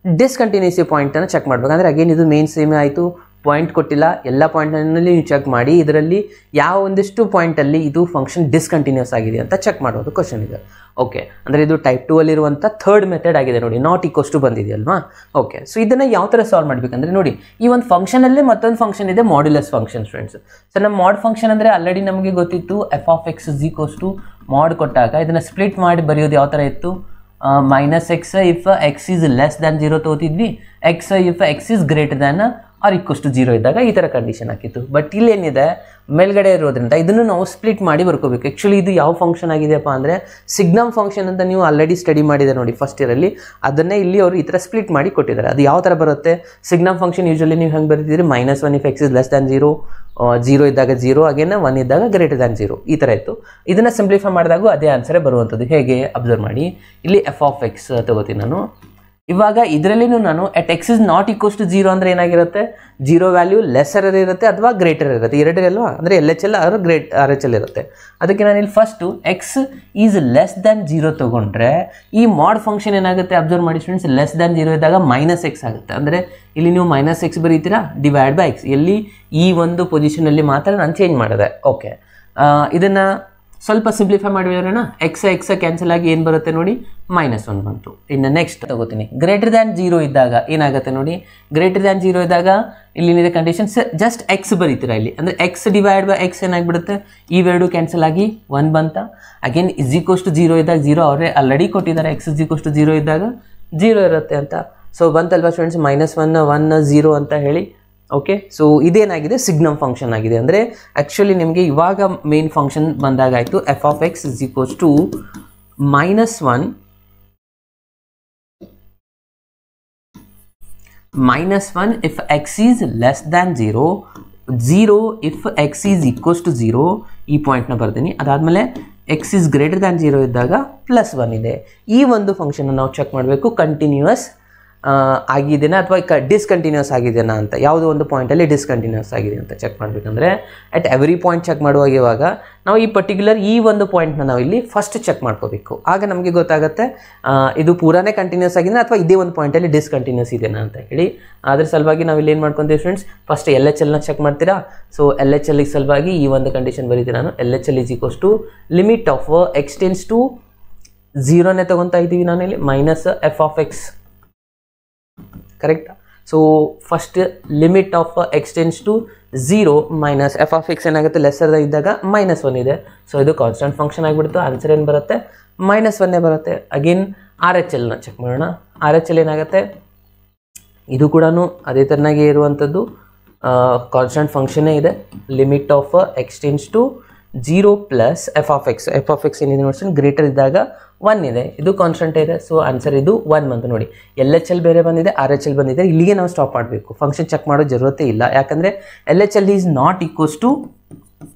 ಡಿಸ್ಕಂಟಿನ್ಯೂಸಿ ಪಾಯಿಂಟನ್ನು ಚೆಕ್ ಮಾಡಬೇಕು. ಅಂದರೆ ಅಗೇನ್ ಇದು ಮೇನ್ ಸೇಮ್ ಆಯಿತು, ಪಾಯಿಂಟ್ ಕೊಟ್ಟಿಲ್ಲ, ಎಲ್ಲ ಪಾಯಿಂಟ್ನಲ್ಲಿ ನೀವು ಚೆಕ್ ಮಾಡಿ ಇದರಲ್ಲಿ ಯಾವ ಒಂದಿಷ್ಟು ಪಾಯಿಂಟಲ್ಲಿ ಇದು ಫಂಕ್ಷನ್ ಡಿಸ್ಕಂಟಿನ್ಯೂಸ್ ಆಗಿದೆ ಅಂತ ಚೆಕ್ ಮಾಡೋದು ಕ್ವಶನ್ ಇದೆ. ಓಕೆ, ಅಂದರೆ ಇದು ಟೈಪ್ 2 ಅಲ್ಲಿರುವಂಥ ಥರ್ಡ್ ಮೆಥಡ್ ಆಗಿದೆ ನೋಡಿ, ನಾಟ್ ಈಕ್ವಲ್ಸ್ ಟು ಬಂದಿದೆಯಲ್ವಾ. ಓಕೆ, ಸೊ ಇದನ್ನು ಯಾವ ಥರ ಸಾಲ್ವ್ ಮಾಡಬೇಕಂದ್ರೆ ನೋಡಿ, ಈ ಒಂದು ಫಂಕ್ಷನಲ್ಲೇ ಮತ್ತೊಂದು ಫಂಕ್ಷನ್ ಇದೆ, ಮಾಡ್ಯುಲಸ್ ಫಂಕ್ಷನ್ ಫ್ರೆಂಡ್ಸ್. ಸೊ ನಮ್ಮ ಮಾಡ್ ಫಂಕ್ಷನ್ ಅಂದರೆ ಆಲ್ರೆಡಿ ನಮಗೆ ಗೊತ್ತಿತ್ತು, f(x) = ಮಾಡ್ ಕೊಟ್ಟಾಗ ಇದನ್ನು ಸ್ಪ್ಲಿಟ್ ಮಾಡಿ ಬರೆಯೋದು ಯಾವ ಥರ ಇತ್ತು, -x if x is less than 0 ತಗೋತಿದ್ವಿ, x if x is greater than or equals to 0 ಇದ್ದಾಗ ಈ ಥರ ಕಂಡೀಷನ್ ಹಾಕಿತ್ತು. ಬಟ್ ಇಲ್ಲೇನಿದೆ, ಮೇಲ್ಗಡೆ ಇರೋದ್ರಿಂದ ಇದನ್ನು ನಾವು ಸ್ಪ್ಲಿಟ್ ಮಾಡಿ ಬರ್ಕೋಬೇಕು. ಆ್ಯಕ್ಚುಲಿ ಇದು ಯಾವ ಫಂಕ್ಷನ್ ಆಗಿದೆಯಪ್ಪ ಅಂದರೆ ಸಿಗ್ನಮ್ ಫಂಕ್ಷನ್ ಅಂತ ನೀವು ಆಲ್ರೆಡಿ ಸ್ಟಡಿ ಮಾಡಿದೆ ನೋಡಿ ಫಸ್ಟ್ ಇಯರಲ್ಲಿ, ಅದನ್ನೇ ಇಲ್ಲಿ ಅವರು ಈ ಥರ ಸ್ಪ್ಲಿಟ್ ಮಾಡಿ ಕೊಟ್ಟಿದ್ದಾರೆ. ಅದು ಯಾವ ಥರ ಬರುತ್ತೆ, ಸಿಗ್ನಮ್ ಫಂಕ್ಷನ್ ಯೂಶಲಿ ನೀವು ಹೆಂಗೆ ಬರೀತೀರಿ, -1 if x is less than 0, 0 ಇದ್ದಾಗ 0, ಅಗೇನ್ 1 ಇದ್ದಾಗ greater than 0, ಈ ಥರ ಇತ್ತು. ಇದನ್ನು ಸಿಂಪ್ಲಿಫೈ ಮಾಡಿದಾಗೂ ಅದೇ ಆನ್ಸರೇ ಬರುವಂಥದ್ದು. ಹೇಗೆ ಅಬ್ಸರ್ವ್ ಮಾಡಿ, ಇಲ್ಲಿ f(x) ತಗೋತೀನಿ ನಾನು. ಇವಾಗ ಇದರಲ್ಲಿ ನಾನು at x is not equals to 0 ಅಂದರೆ ಏನಾಗಿರುತ್ತೆ, 0 ವ್ಯಾಲ್ಯೂ ಲೆಸ್ಸರ್ ಇರುತ್ತೆ ಅಥವಾ ಗ್ರೇಟರ್ ಇರುತ್ತೆ, ಎರಡರಲ್ವಾ, ಅಂದರೆ LHL ಆರ್ RHL ಇರುತ್ತೆ. ಅದಕ್ಕೆ ನಾನು ಇಲ್ಲಿ first x is less than 0 ತೊಗೊಂಡ್ರೆ ಈ ಮಾಡ್ ಫಂಕ್ಷನ್ ಏನಾಗುತ್ತೆ, ಅಬ್ಸರ್ವ್ ಮಾಡಿ ಸ್ಟೂಡೆಂಟ್ಸ್, ಲೆಸ್ ದ್ಯಾನ್ 0 ಇದ್ದಾಗ -x ಆಗುತ್ತೆ. ಅಂದರೆ ಇಲ್ಲಿ ನೀವು -x ಬರೀತೀರಾ, ಡಿವೈಡ್ ಬೈ x. ಎಲ್ಲಿ ಈ ಒಂದು ಪೊಸಿಷನಲ್ಲಿ ಮಾತ್ರ ನಾನು ಚೇಂಜ್ ಮಾಡಿದೆ. ಓಕೆ, ಇದನ್ನು ಸ್ವಲ್ಪ ಸಿಂಪ್ಲಿಫೈ ಮಾಡಿರೋಣ, ಎಕ್ಸ್ ಕ್ಯಾನ್ಸಲ್ ಆಗಿ ಏನು ಬರುತ್ತೆ ನೋಡಿ, -1 ಬಂತು. ಇನ್ನು ನೆಕ್ಸ್ಟ್ ತಗೋತೀನಿ, ಗ್ರೇಟರ್ ದ್ಯಾನ್ 0 ಇದ್ದಾಗ ಏನಾಗುತ್ತೆ ನೋಡಿ, ಗ್ರೇಟರ್ ದ್ಯಾನ್ 0 ಇದ್ದಾಗ ಇಲ್ಲಿದೆ ಕಂಡೀಷನ್, ಜಸ್ಟ್ x ಬರೀತೀರಾ ಇಲ್ಲಿ, ಅಂದರೆ x ಡಿವೈಡ್ ಬೈ x ಏನಾಗ್ಬಿಡುತ್ತೆ, ಇವೆರಡು ಕ್ಯಾನ್ಸಲ್ ಆಗಿ 1 ಬಂತ. ಅಗೇನ್ = 0 ಇದ್ದಾಗ 0 ಅವರೇ ಆಲ್ರೆಡಿ ಕೊಟ್ಟಿದ್ದಾರೆ, x = 0 ಇದ್ದಾಗ 0 ಇರುತ್ತೆ ಅಂತ. ಸೊ ಬಂತಲ್ವಾ ಸ್ಟೂಡೆಂಟ್ಸ್, -1 1 0 ಅಂತ ಹೇಳಿ. ಓಕೆ, ಸೊ ಇದೇನಾಗಿದೆ, ಸಿಗ್ನಮ್ ಫಂಕ್ಷನ್ ಆಗಿದೆ. ಅಂದರೆ ಆ್ಯಕ್ಚುಲಿ ನಿಮಗೆ ಇವಾಗ main function ಬಂದಾಗಾಯಿತು, f(x) = -1 -1 if x is less than 0, 0 if x is equals to 0, ಈ ಪಾಯಿಂಟ್ನ ಬರ್ತೀನಿ. ಅದಾದಮೇಲೆ x is greater than 0 ಇದ್ದಾಗ +1 ಇದೆ. ಈ ಒಂದು ಫಂಕ್ಷನ್ ನಾವು ಚೆಕ್ ಮಾಡಬೇಕು ಕಂಟಿನ್ಯೂಸ್ ಆಗಿದೆನಾ ಅಥವಾ ಡಿಸ್ಕಂಟಿನ್ಯೂಸ್ ಆಗಿದೆನಾ ಅಂತ. ಯಾವುದೋ ಒಂದು ಪಾಯಿಂಟಲ್ಲಿ ಡಿಸ್ಕಂಟಿನ್ಯೂಸ್ ಆಗಿದೆ ಅಂತ ಚೆಕ್ ಮಾಡಬೇಕಂದ್ರೆ ಅಟ್ ಎವ್ರಿ ಪಾಯಿಂಟ್ ಚೆಕ್ ಮಾಡುವಾಗ ಇವಾಗ ನಾವು ಈ ಪರ್ಟಿಕ್ಯುಲರ್ ಈ ಒಂದು ಪಾಯಿಂಟ್ನ ನಾವು ಇಲ್ಲಿ ಫಸ್ಟ್ ಚೆಕ್ ಮಾಡ್ಕೋಬೇಕು. ಆಗ ನಮಗೆ ಗೊತ್ತಾಗುತ್ತೆ ಇದು ಪೂರಾನೇ ಕಂಟಿನ್ಯೂಸ್ ಆಗಿದೆ ಅಥವಾ ಇದೇ ಒಂದು ಪಾಯಿಂಟಲ್ಲಿ ಡಿಸ್ಕಂಟಿನ್ಯೂಸ್ ಇದೆನಾ ಅಂತ ಹೇಳಿ. ಅದ್ರ ಸಲುವಾಗಿ ನಾವು ಇಲ್ಲಿ ಏನು ಮಾಡ್ಕೊತೀವಿ ಫ್ರೆಂಡ್ಸ್, ಫಸ್ಟ್ LHLನ ಚೆಕ್ ಮಾಡ್ತೀರಾ. ಸೊ LHL ಸಲುವಾಗಿ ಈ ಒಂದು ಕಂಡೀಷನ್ ಬರೀತೀನಿ ನಾನು. LHL is equals to limit of x tends to 0ನೇ ತೊಗೊತಾ ಇದ್ದೀವಿ ನಾನು ಇಲ್ಲಿ -f of x. Correct. So first limit of x tends to 0 minus f of x ಏನಾಗುತ್ತೆ ಲೆಸ್ಸರ್ ಇದ್ದಾಗ -1 ಇದೆ. ಸೊ ಇದು ಕಾನ್ಸ್ಟೆಂಟ್ ಫಂಕ್ಷನ್ ಆಗಿಬಿಡ್ತು. ಆನ್ಸರ್ ಏನು ಬರುತ್ತೆ -1 ಬರುತ್ತೆ. ಅಗೇನ್ RHLನ ಚೆಕ್ ಮಾಡೋಣ. RHL ಏನಾಗುತ್ತೆ, ಇದು ಕೂಡ ಅದೇ ಥರನಾಗಿ ಇರುವಂಥದ್ದು ಕಾನ್ಸ್ಟೆಂಟ್ ಫಂಕ್ಷನ್ನೇ ಇದೆ. Limit of x tends to 0 plus f of x ಏನಿದೆ ನೋಡಿ ಗ್ರೇಟರ್ ಇದ್ದಾಗ 1 ಇದೆ. ಇದು ಕಾನ್ಸ್ಟೆಂಟ್ ಇದೆ. ಸೊ ಆನ್ಸರ್ ಇದು 1 ಬಂತು ನೋಡಿ. LHL ಬೇರೆ ಬಂದಿದೆ, RHL ಬಂದಿದೆ. ಇಲ್ಲಿಗೆ ನಾವು ಸ್ಟಾಪ್ ಮಾಡಬೇಕು, ಫಂಕ್ಷನ್ ಚೆಕ್ ಮಾಡೋ ಜरूरते ಇಲ್ಲ. ಯಾಕಂದರೆ LHL is not equals to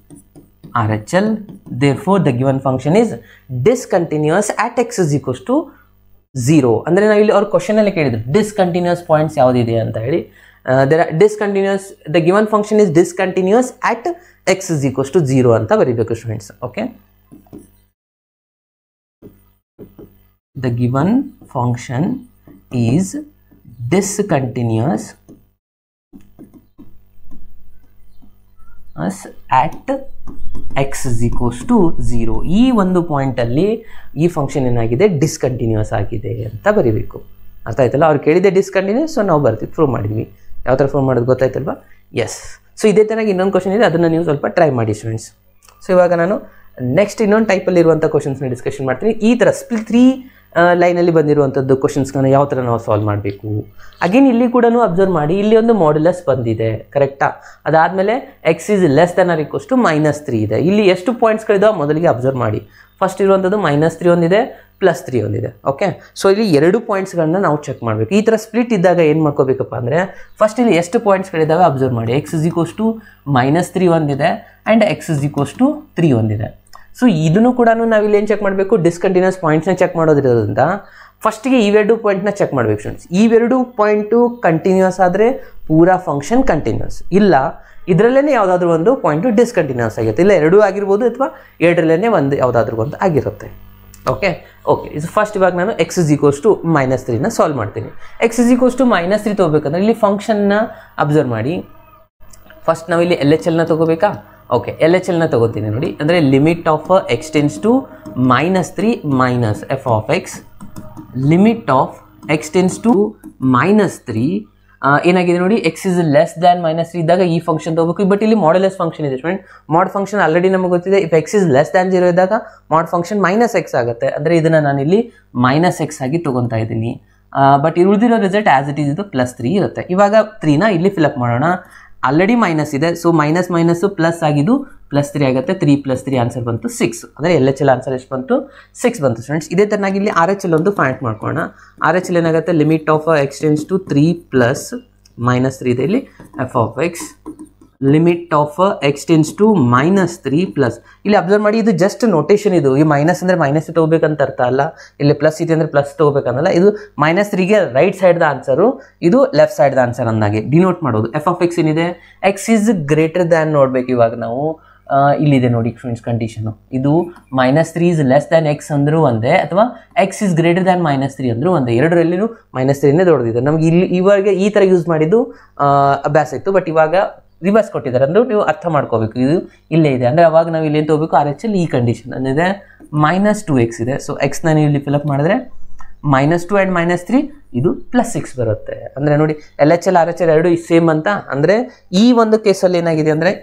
RHL, therefore the given function is discontinuous at x is equals to 0. ಅಂದರೆ ನಾವು ಇಲ್ಲಿ ಅವ್ರ ಕ್ವಶನಲ್ಲಿ ಕೇಳಿದ್ರು ಡಿಸ್ಕಂಟಿನ್ಯೂಸ್ ಪಾಯಿಂಟ್ಸ್ ಯಾವುದಿದೆ ಅಂತ ಹೇಳಿ. the given function is discontinuous at x is equals to 0 ಅಂತ ಬರೀಬೇಕು students. Okay, the given function is discontinuous at x is equals to 0. ಈ ಒಂದು ಪಾಯಿಂಟಲ್ಲಿ ಈ ಫಂಕ್ಷನ್ ಏನಾಗಿದೆ ಡಿಸ್ಕಂಟಿನ್ಯೂಸ್ ಆಗಿದೆ ಅಂತ ಬರೀಬೇಕು. ಅರ್ಥ ಆಯ್ತಲ್ಲ? ಅವ್ರು ಕೇಳಿದೆ ಡಿಸ್ಕಂಟಿನ್ಯೂಸ್, ಸೊ ನಾವು ಬರ್ತೀವಿ ಪ್ರೂವ್ ಮಾಡಿದ್ವಿ. ಯಾವ ಥರ ಪ್ರೂವ್ ಮಾಡೋದು ಗೊತ್ತಾಯ್ತಲ್ವಾ? ಎಸ್. ಸೊ ಇದೇ ಥರ ಇನ್ನೊಂದು ಕ್ವಶನ್ ಇದೆ, ಅದನ್ನು ನೀವು ಸ್ವಲ್ಪ ಟ್ರೈ ಮಾಡಿ ಸ್ಟೂಡೆಂಟ್ಸ್. ಸೊ ಇವಾಗ ನಾನು ನೆಕ್ಸ್ಟ್ ಇನ್ನೊಂದು ಟೈಪಲ್ಲಿ ಇರುವಂಥ ಕ್ವಶನ್ಸ್ನ ಡಿಸ್ಕಷನ್ ಮಾಡ್ತೀನಿ. ಈ ಥರ ಸ್ಪ್ಲಿಟ್ 3 ಲೈನಲ್ಲಿ ಬಂದಿರುವಂಥದ್ದು ಕ್ವಶನ್ಸ್ಗಳನ್ನ ಯಾವ ಥರ ನಾವು ಸಾಲ್ವ್ ಮಾಡಬೇಕು. ಅಗೇನ್ ಇಲ್ಲಿ ಕೂಡ ಅಬ್ಸರ್ವ್ ಮಾಡಿ, ಇಲ್ಲಿ ಒಂದು ಮಾಡ್ಯುಲಸ್ ಬಂದಿದೆ, ಕರೆಕ್ಟಾ? ಅದಾದಮೇಲೆ x is less then or equals to -3 ಇದೆ. ಇಲ್ಲಿ ಎಷ್ಟು ಪಾಯಿಂಟ್ಸ್ಗಳಿದಾವೆ ಮೊದಲಿಗೆ ಅಬ್ಸರ್ವ್ ಮಾಡಿ. ಫಸ್ಟ್ ಇರುವಂಥದ್ದು -3 ಒಂದಿದೆ, +3 ಒಂದಿದೆ. ಓಕೆ, ಸೊ ಇಲ್ಲಿ 2 ಪಾಯಿಂಟ್ಸ್ಗಳನ್ನ ನಾವು ಚೆಕ್ ಮಾಡಬೇಕು. ಈ ಥರ ಸ್ಪ್ಲಿಟ್ ಇದ್ದಾಗ ಏನು ಮಾಡ್ಕೋಬೇಕಪ್ಪ ಅಂದರೆ ಫಸ್ಟ್ ಇಲ್ಲಿ ಎಷ್ಟು ಪಾಯಿಂಟ್ಸ್ಗಳಿದ್ದಾವೆ ಅಬ್ಸರ್ವ್ ಮಾಡಿ. x ಇಸ್ ಈಕ್ವಲ್ಸ್ ಟು -3 ಒಂದಿದೆ and x is equals to 3 ಒಂದಿದೆ. ಸೊ ಇದನ್ನು ಕೂಡ ನಾವಿಲ್ಲಿ ಏನು ಚೆಕ್ ಮಾಡಬೇಕು, ಡಿಸ್ಕಂಟಿನ್ಯೂಸ್ ಪಾಯಿಂಟ್ಸ್ನ ಚೆಕ್ ಮಾಡೋದ್ರಿಂದ ಫಸ್ಟಿಗೆ ಇವೆರಡು ಪಾಯಿಂಟ್ನ ಚೆಕ್ ಮಾಡಬೇಕು ಸ್ಟೂಡೆಂಟ್ಸ್. ಇವೆರಡು ಪಾಯಿಂಟು ಕಂಟಿನ್ಯೂಸ್ ಆದರೆ ಪೂರಾ ಫಂಕ್ಷನ್ ಕಂಟಿನ್ಯೂಸ್, ಇಲ್ಲ ಇದರಲ್ಲೇ ಯಾವುದಾದ್ರೂ ಒಂದು ಪಾಯಿಂಟು ಡಿಸ್ಕಂಟಿನ್ಯೂಸ್ ಆಗಿರುತ್ತೆ. ಇಲ್ಲ ಎರಡೂ ಆಗಿರ್ಬೋದು ಅಥವಾ ಎರಡರಲ್ಲೇ ಒಂದು ಯಾವುದಾದ್ರೂ ಒಂದು ಆಗಿರುತ್ತೆ. ಓಕೆ ಇದು ಫಸ್ಟ್ ಇವಾಗ ನಾನು x ಇಸ್ ಈಕ್ವಲ್ಸ್ ಟು -3ನ ಸಾಲ್ವ್ ಮಾಡ್ತೀನಿ. x ಇಸ್ ಈಕ್ವಲ್ಸ್ ಟು -3 ತೊಗೋಬೇಕಂದ್ರೆ ಇಲ್ಲಿ ಫಂಕ್ಷನ್ನ ಅಬ್ಸರ್ವ್ ಮಾಡಿ. ಫಸ್ಟ್ ನಾವು ಇಲ್ಲಿ LHLನ ತೊಗೋಬೇಕಾ? ಓಕೆ, LHLನ ತೊಗೋತೀನಿ ನೋಡಿ. ಅಂದರೆ limit of x tends to -3 minus f of x, limit of x tends to -3 ಏನಾಗಿದೆ ನೋಡಿ, x ಇಸ್ ಲೆಸ್ ದ್ಯಾನ್ -3 ಇದ್ದಾಗ ಈ ಫಂಕ್ಷನ್ ತೊಗೋಬೇಕು. ಬಟ್ ಇಲ್ಲಿ ಮಾಡ್ಯುಲಸ್ ಫಂಕ್ಷನ್ ಇದೆ ಸ್ಟೂಡೆಂಟ್. ಮಾಡ್ ಫಂಕ್ಷನ್ ಆಲ್ರೆಡಿ ನಮಗೆ ಗೊತ್ತಿದೆ. If x is less than 0 ಇದ್ದಾಗ ಮಾಡ್ ಫಂಕ್ಷನ್ -x ಆಗುತ್ತೆ. ಅಂದರೆ ಇದನ್ನು ನಾನು ಇಲ್ಲಿ -x ಆಗಿ ತೊಗೊತಾ ಇದ್ದೀನಿ. ಬಟ್ ಉಳಿದಿರೋ ರಿಸಲ್ಟ್ ಆಸ್ ಇಟ್ ಈಸ್ ಇದು +3 ಇರುತ್ತೆ. ಇವಾಗ 3ನ ಇಲ್ಲಿ ಫಿಲಪ್ ಮಾಡೋಣ. ಆಲ್ರೆಡಿ ಮೈನಸ್ ಇದೆ, ಸೊ ಮೈನಸ್ ಪ್ಲಸ್ ಆಗಿದ್ದು +3 ಆಗುತ್ತೆ. 3 + 3 ಆನ್ಸರ್ ಬಂತು 6. ಅಂದರೆ LHL ಆನ್ಸರ್ ಎಷ್ಟು ಬಂತು? 6 ಬಂತು ಸ್ಟೂಡೆಂಟ್ಸ್. ಇದೇ ಥರನಾಗಿ ಇಲ್ಲಿ RHL ಒಂದು ಫೈಂಡ್ ಮಾಡ್ಕೊಳ್ಳೋಣ. RHL ಏನಾಗುತ್ತೆ, limit of x tends to 3 plus -3 ಇದೆ ಇಲ್ಲಿ f of x, limit of x tends to -3 plus. ಇಲ್ಲಿ ಅಬ್ಸರ್ವ್ ಮಾಡಿ, ಇದು ಜಸ್ಟ್ ನೋಟೇಷನ್. ಇದು ಈ ಮೈನಸ್ ಅಂದರೆ ಮೈನಸ್ ತೊಗೋಬೇಕಂತ ಅರ್ಥ ಅಲ್ಲ. ಇಲ್ಲಿ ಪ್ಲಸ್ ಇದೆ ಅಂದರೆ ಪ್ಲಸ್ ತೊಗೋಬೇಕನ್ನಲ್ಲ. ಇದು -3ಗೆ ರೈಟ್ ಸೈಡ್ದ ಆನ್ಸರು, ಇದು ಲೆಫ್ಟ್ ಸೈಡ್ದ ಆನ್ಸರ್ ಅಂದಾಗೆ ಡಿನೋಟ್ ಮಾಡೋದು. f of x ಏನಿದೆ, x ಈಸ್ ಗ್ರೇಟರ್ ದ್ಯಾನ್ ನೋಡ್ಬೇಕು. ಇವಾಗ ನಾವು ಇಲ್ಲಿದೆ ನೋಡಿ ಫ್ರೆಂಡ್ಸ್ ಕಂಡೀಷನು. ಇದು -3 ಈಸ್ ಲೆಸ್ ದ್ಯಾನ್ x ಅಂದರೂ ಒಂದೇ, ಅಥವಾ x ಈಸ್ ಗ್ರೇಟರ್ ದ್ಯಾನ್ -3 ಅಂದರೂ ಒಂದೇ. ಎರಡರಲ್ಲಿನೂ -3ನೇ ದೊಡ್ಡದಿದೆ. ನಮ್ಗೆ ಇಲ್ಲಿ ಇವಾಗ ಈ ಥರ ಯೂಸ್ ಮಾಡಿದ್ದು ಅಭ್ಯಾಸ ಇತ್ತು. ಬಟ್ ಇವಾಗ ರಿವರ್ಸ್ ಕೊಟ್ಟಿದ್ದಾರೆ ಅಂದ್ರೆ ನೀವು ಅರ್ಥ ಮಾಡ್ಕೋಬೇಕು. ಇದು ಇಲ್ಲೇ ಇದೆ ಅಂದರೆ ಅವಾಗ ನಾವು ಇಲ್ಲೇನು ತೊಗೋಬೇಕು, RHL ಈ ಕಂಡೀಷನ್ ಅಂದರೆ -2x ಇದೆ. ಸೊ ಎಕ್ಸ್ನ ನೀವು ಇಲ್ಲಿ ಫಿಲಪ್ ಮಾಡಿದ್ರೆ -2 ಆ್ಯಂಡ್ -3 ಇದು +6 ಬರುತ್ತೆ. ಅಂದರೆ ನೋಡಿ LHL RHL ಎರಡು ಸೇಮ್ ಅಂತ. ಅಂದರೆ ಈ ಒಂದು ಕೇಸಲ್ಲಿ ಏನಾಗಿದೆ ಅಂದರೆ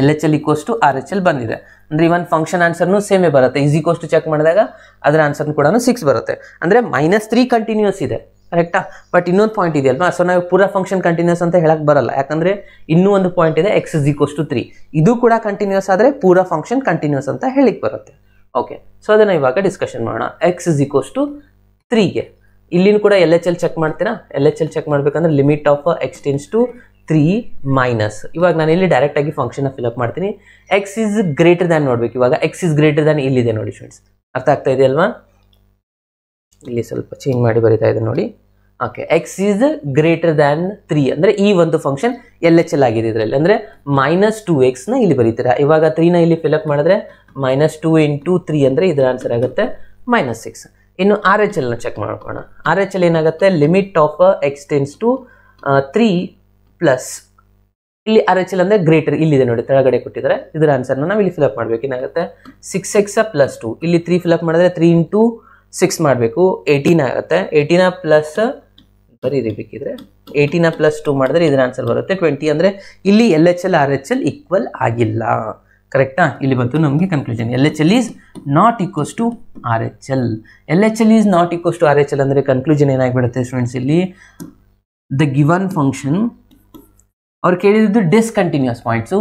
LHL ಈಕ್ವಲ್ಸ್ ಟು RHL ಬಂದಿದೆ. ಅಂದರೆ ಇವನ್ ಫಂಕ್ಷನ್ ಆನ್ಸರ್ನು ಸೇಮೇ ಬರುತ್ತೆ. ಈಸ್ ಈಕ್ವಲ್ಸ್ ಟು ಚೆಕ್ ಮಾಡಿದಾಗ ಅದರ ಆನ್ಸರ್ನು ಕೂಡ 6 ಬರುತ್ತೆ. ಅಂದರೆ -3 ಕಂಟಿನ್ಯೂಸ್ ಇದೆ, ಕರೆಕ್ಟಾ? ಬಟ್ ಇನ್ನೊಂದು ಪಾಯಿಂಟ್ ಇದೆಯಲ್ವಾ, ಸೊ ನಾವು ಪೂರಾ ಫಂಕ್ಷನ್ ಕಂಟಿನ್ಯೂಸ್ ಅಂತ ಹೇಳಕ್ ಬರಲ್ಲ. ಯಾಕಂದರೆ ಇನ್ನೂ ಒಂದು ಪಾಯಿಂಟ್ ಇದೆ, x ಇಸ್ ಈಕ್ವಲ್ಸ್ ಟು 3. ಇದು ಕೂಡ ಕಂಟಿನ್ಯೂಸ್ ಆದರೆ ಪೂರಾ ಫಂಕ್ಷನ್ ಕಂಟಿನ್ಯೂಸ್ ಅಂತ ಹೇಳಿಕ್ ಬರುತ್ತೆ. ಓಕೆ, ಸೊ ಅದನ್ನು ಇವಾಗ ಡಿಸ್ಕಷನ್ ಮಾಡೋಣ. x ಇಸ್ ಈಕ್ವಲ್ಸ್ ಟು 3ಗೆ ಇಲ್ಲಿನೂ ಕೂಡ ಎಲ್ ಎಚ್ ಎಲ್ ಚೆಕ್ ಮಾಡ್ತೀರಾ. ಎಲ್ ಎಚ್ ಎಲ್ ಚೆಕ್ ಮಾಡಬೇಕಂದ್ರೆ limit of x tends to 3 minus, ಇವಾಗ ನಾನು ಇಲ್ಲಿ ಡೈರೆಕ್ಟ್ ಆಗಿ ಫಂಕ್ಷನ್ ಫಿಲ್ಅಪ್ ಮಾಡ್ತೀನಿ. ಎಕ್ಸ್ ಇಸ್ ಗ್ರೇಟರ್ ದ್ಯಾನ್ ನೋಡ್ಬೇಕು. ಇವಾಗ ಎಕ್ಸ್ ಇಸ್ ಗ್ರೇಟರ್ ದ್ಯಾನ್ ಇಲ್ಲಿದೆ ನೋಡಿ ಸ್ಟೂಡೆಂಟ್ಸ್, ಅರ್ಥ ಆಗ್ತಾ ಇದೆ ಅಲ್ವಾ? ಇಲ್ಲಿ ಸ್ವಲ್ಪ ಚೇಂಜ್ ಮಾಡಿ ಬರೀತಾ ಇದೆ ನೋಡಿ. Okay, X is greater than 3 ಅಂದರೆ ಈ ಒಂದು ಫಂಕ್ಷನ್ ಎಲ್ ಎಚ್ ಎಲ್ ಆಗಿದೆ ಇದರಲ್ಲಿ. ಅಂದರೆ -2x ನ ಇಲ್ಲಿ ಬರೀತೀರಾ. ಇವಾಗ 3 ನ ಇಲ್ಲಿ ಫಿಲ್ಅಪ್ ಮಾಡಿದ್ರೆ -2 × 3 ಅಂದರೆ ಇದರ ಆನ್ಸರ್ ಆಗುತ್ತೆ -6. ಇನ್ನು ಆರ್ ಎಚ್ ಎಲ್ ನ ಚೆಕ್ ಮಾಡ್ಕೋಣ. ಆರ್ ಎಚ್ ಎಲ್ ಏನಾಗುತ್ತೆ, limit of x tends to 3 plus, ಇಲ್ಲಿ ಆರ್ ಎಚ್ ಎಲ್ ಅಂದರೆ ಗ್ರೇಟರ್ ಇಲ್ಲಿದೆ ನೋಡಿ, ಕೆಳಗಡೆ ಕೊಟ್ಟಿದ್ದಾರೆ. ಇದರ ಆನ್ಸರ್ನ ನಾವು ಇಲ್ಲಿ ಫಿಲ್ಅಪ್ ಮಾಡಬೇಕು. ಏನಾಗುತ್ತೆ 6x + 2, ಇಲ್ಲಿ 3 ಫಿಲ್ಅಪ್ ಮಾಡಿದ್ರೆ 3 × 6 ಮಾಡಬೇಕು, 18 ಆಗುತ್ತೆ. 18 ಪ್ಲಸ್ ಬರೀಬೇಕಿದ್ರೆ 18 + 2 ಮಾಡಿದ್ರೆ ಇದರ ಆನ್ಸರ್ ಬರುತ್ತೆ 20. ಅಂದರೆ ಇಲ್ಲಿ L H L R H L equal ಆಗಿಲ್ಲ. ಕರೆಕ್ಟಾ? ಇಲ್ಲಿ ಬಂತು ನಮಗೆ conclusion. L H L is not equals to R H L. L H L is not equals to R H L ಅಂದರೆ ಕನ್ಕ್ಲೂಷನ್ ಏನಾಗಿಬಿಡುತ್ತೆ ಸ್ಟೂಡೆಂಟ್ಸ್, ಇಲ್ಲಿ ದ ಗಿವನ್ ಫಂಕ್ಷನ್ ಅವ್ರು ಕೇಳಿದ್ದು ಡಿಸ್ಕಂಟಿನ್ಯೂಸ್ ಪಾಯಿಂಟ್ಸು.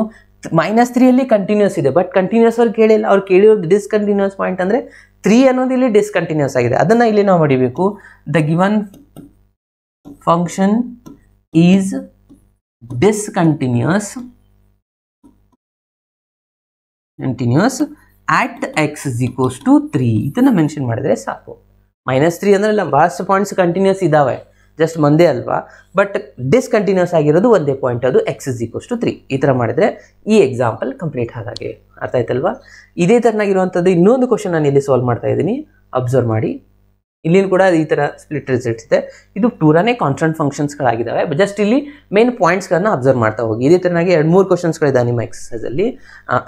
-3 ಅಲ್ಲಿ ಕಂಟಿನ್ಯೂಸ್ ಇದೆ, ಬಟ್ ಕಂಟಿನ್ಯೂಸ್ ಅವ್ರು ಕೇಳಿಲ್ಲ. ಅವ್ರು ಕೇಳಿರೋದು ಡಿಸ್ಕಂಟಿನ್ಯೂಸ್ ಪಾಯಿಂಟ್ ಅಂದರೆ 3 ಅನ್ನೋದು ಇಲ್ಲಿ ಡಿಸ್ಕಂಟಿನ್ಯೂಸ್ ಆಗಿದೆ. ಅದನ್ನು ಇಲ್ಲಿ ನಾವು ಹೊಡಿಬೇಕು. The given function is discontinuous at x = 3 ಇದನ್ನು ಮೆನ್ಷನ್ ಮಾಡಿದ್ರೆ ಸಾಕು. -3 ಅಂದರೆ ಇಲ್ಲ, ಭಾಳಷ್ಟು ಪಾಯಿಂಟ್ಸ್ ಕಂಟಿನ್ಯೂಸ್ ಇದ್ದಾವೆ, ಜಸ್ಟ್ ಒಂದೇ ಅಲ್ವಾ, ಬಟ್ ಡಿಸ್ಕಂಟಿನ್ಯೂಸ್ ಆಗಿರೋದು ಒಂದೇ ಪಾಯಿಂಟ್, ಅದು x = 3. ಈ ಥರ ಮಾಡಿದರೆ ಈ ಎಕ್ಸಾಂಪಲ್ ಕಂಪ್ಲೀಟ್ ಆದಾಗೆ. ಅರ್ಥ ಆಯ್ತಲ್ವಾ? ಇದೇ ಥರನಾಗಿರುವಂಥದ್ದು ಇನ್ನೊಂದು ಕ್ವಶನ್ ನಾನು ಇಲ್ಲಿ ಸಾಲ್ವ್ ಮಾಡ್ತಾ ಇದ್ದೀನಿ, ಅಬ್ಸರ್ವ್ ಮಾಡಿ. ಇಲ್ಲಿನೂ ಕೂಡ ಈ ಥರ ಸ್ಪ್ಲಿಟ್ ರಿಸಲ್ಟ್ಸ್ ಇದೆ. ಇದು ಪೂರಾನೇ ಕಾನ್ಸ್ಟೆಂಟ್ ಫಂಕ್ಷನ್ಸ್ಗಳಾಗಿದ್ದಾವೆ. ಜಸ್ಟ್ ಇಲ್ಲಿ ಮೇನ್ ಪಾಯಿಂಟ್ಸ್ಗಳನ್ನ ಅಬ್ಸರ್ವ್ ಮಾಡ್ತಾ ಹೋಗಿ. ಇದೇ ಥರನಾಗಿ 2-3 ಕ್ವಶನ್ಸ್ಗಳಿದ್ದಾವೆ ನಿಮ್ಮ ಎಕ್ಸಸೈಸಲ್ಲಿ,